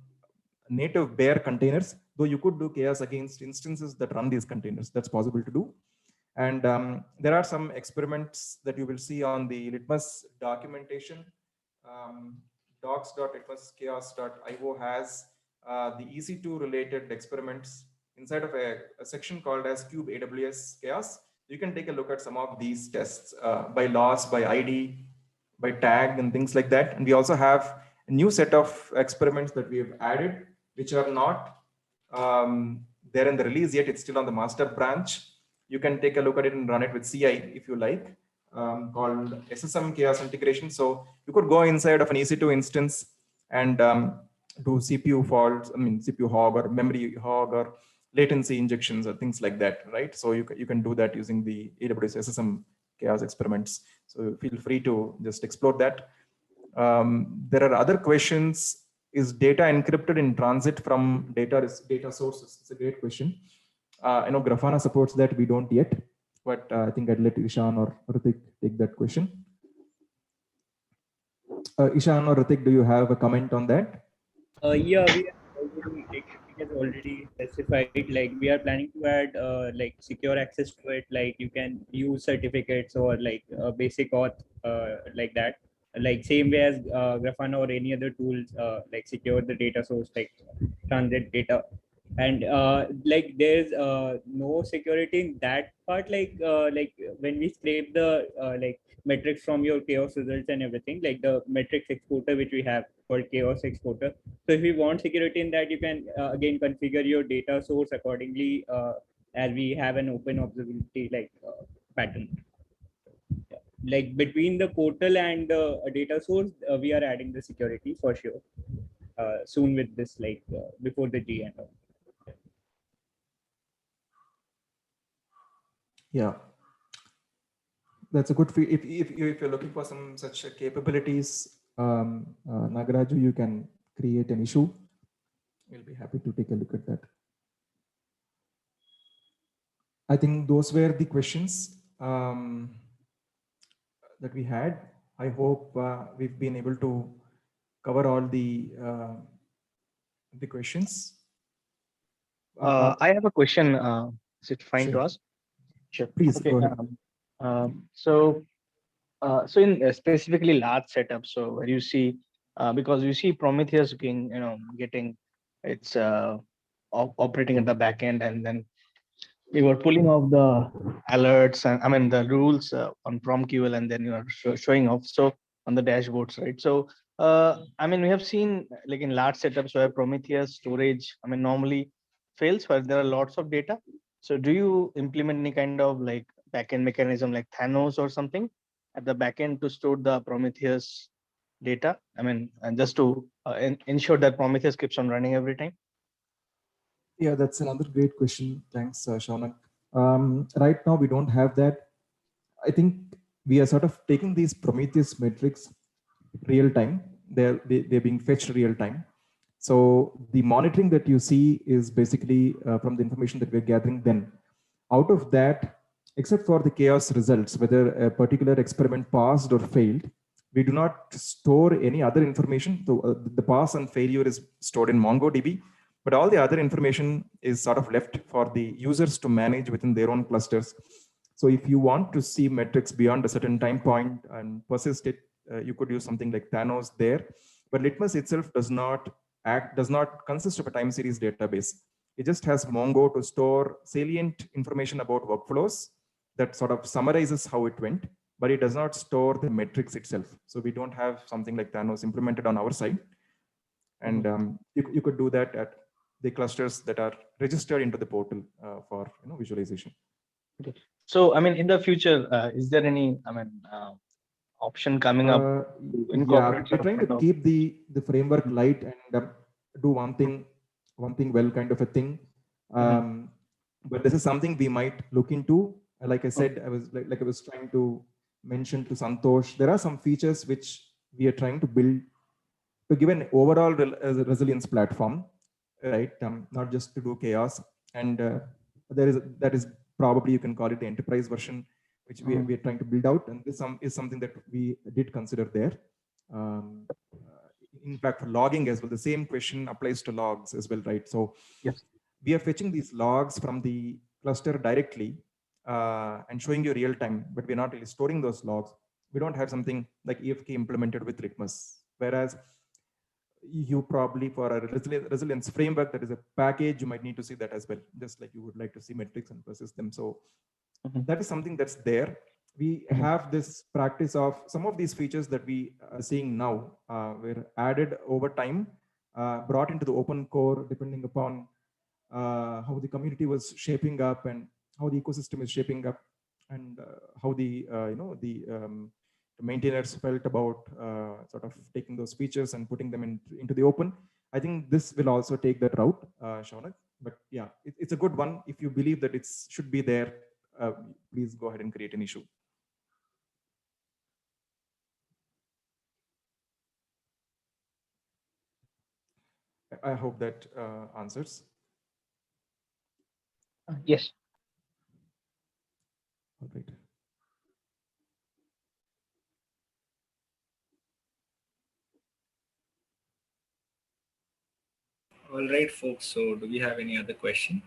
native bare containers, though you could do chaos against instances that run these containers. That's possible to do. And there are some experiments that you will see on the Litmus documentation. Docs.litmuschaos.io has the EC2 related experiments inside of a section called as Kube AWS Chaos. You can take a look at some of these tests by loss, by ID, by tag, and things like that. And we also have a new set of experiments that we have added, which are not there in the release yet. It's still on the master branch. You can take a look at it and run it with CI if you like, called SSM chaos integration. So you could go inside of an EC2 instance and do CPU faults, CPU hog or memory hog or latency injections or things like that, right? So you can do that using the AWS SSM chaos experiments. So feel free to just explore that. There are other questions Is data encrypted in transit from data sources? It's a great question. I know Grafana supports that. We don't yet, but I think I'd let Ishan or Ritik take that question. Ishan or Ritik, do you have a comment on that? Yeah, we are already, like, it is already specified. Like, we are planning to add like secure access to it. Like, you can use certificates or like basic auth like that. Like same way as Grafana or any other tools like secure the data source, like transit data. And like there's no security in that part. Like when we scrape the like metrics from your chaos results and everything, like the metrics exporter which we have called chaos exporter. So if you want security in that, you can again configure your data source accordingly, as we have an open observability like pattern. Yeah. Like between the portal and the data source, we are adding the security for sure soon with this, like before the G and all. Yeah, that's a good feel. If you're looking for some such capabilities, Nagaraju, you can create an issue. We'll be happy to take a look at that. I think those were the questions that we had. I hope we've been able to cover all the questions. I have a question. Is it fine Sure. to ask? Sure. Please Okay. go ahead. So in specifically large setups, so where you see, because you see Prometheus getting its operating at the back end, and then you were pulling off the alerts and I mean the rules on PromQL, and then you are showing off so on the dashboards, right? So I mean, we have seen like in large setups where Prometheus storage, I mean, normally fails where there are lots of data. So do you implement any kind of like backend mechanism like Thanos or something at the backend to store the Prometheus data? I mean, and just to ensure that Prometheus keeps on running every time. Yeah, that's another great question. Thanks, Shaunak. Right now, we don't have that. I think we are sort of taking these Prometheus metrics real time. They're being fetched real time. So the monitoring that you see is basically from the information that we're gathering then. Out of that, except for the chaos results, whether a particular experiment passed or failed, we do not store any other information. So the pass and failure is stored in MongoDB, but all the other information is sort of left for the users to manage within their own clusters. So if you want to see metrics beyond a certain time point and persist it, you could use something like Thanos there. But Litmus itself does not consist of a time series database. It just has Mongo to store salient information about workflows that sort of summarizes how it went, but it does not store the metrics itself. So we don't have something like Thanos implemented on our side. And you could do that at the clusters that are registered into the portal for visualization. Okay. So, I mean, in the future, is there any, option coming up? Yeah, we're trying to keep the framework light and do one thing well kind of a thing. But this is something we might look into. Like I said, I was trying to mention to Santosh, there are some features which we are trying to build to give an overall resilience platform, right? Not just to do chaos. And that is probably, you can call it the enterprise version, which we are trying to build out. And this is something that we did consider there. In fact, for logging as well, the same question applies to logs as well, right? So yes, we are fetching these logs from the cluster directly and showing you real time, but we're not really storing those logs. We don't have something like EFK implemented with Litmus. Whereas you probably, for a resilience framework, that is a package, you might need to see that as well, just like you would like to see metrics and persist them. So that is something that's there. We have this practice of some of these features that we are seeing now were added over time, brought into the open core, depending upon how the community was shaping up and how the ecosystem is shaping up, and how the maintainers felt about sort of taking those features and putting them into the open. I think this will also take that route, Shaunak. But yeah, it's a good one. If you believe that it should be there, please go ahead and create an issue. I hope that answers. Yes. All right. All right, folks. So do we have any other questions?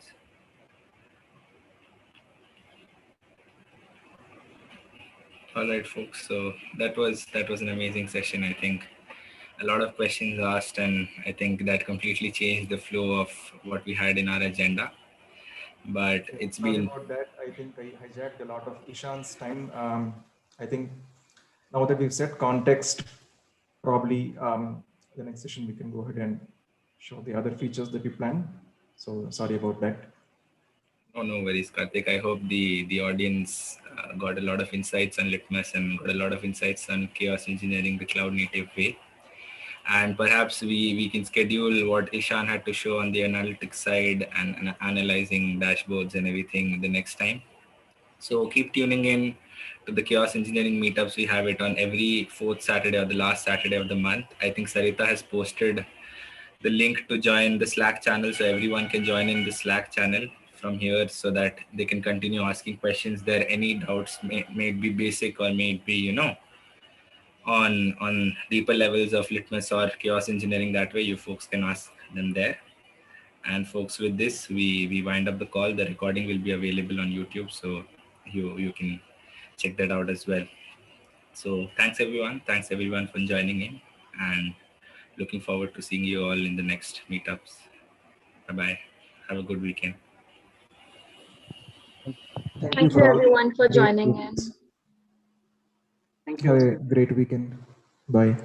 All right, folks. So that was an amazing session. I think a lot of questions asked, and I think that completely changed the flow of what we had in our agenda. But it's Sorry been about that. I think I hijacked a lot of Ishan's time. I think now that we've set context, probably the next session we can go ahead and show the other features that we planned. So sorry about that. Oh, no worries, Karthik. I hope the audience got a lot of insights on Litmus and got a lot of insights on chaos engineering the cloud native way. And perhaps we can schedule what Ishan had to show on the analytics side and analyzing dashboards and everything the next time. So keep tuning in to the chaos engineering meetups. We have it on every fourth Saturday or the last Saturday of the month. I think Sarita has posted the link to join the Slack channel, so everyone can join in the Slack channel from here so that they can continue asking questions there. Any doubts may be basic or may be, on deeper levels of Litmus or chaos engineering. That way you folks can ask them there. And folks, with this, we wind up the call. The recording will be available on YouTube, so you can check that out as well. So thanks everyone for joining in, and looking forward to seeing you all in the next meetups. Bye-bye. Have a good weekend. Thank you everyone for joining in. Thank Have you. a great weekend. Bye.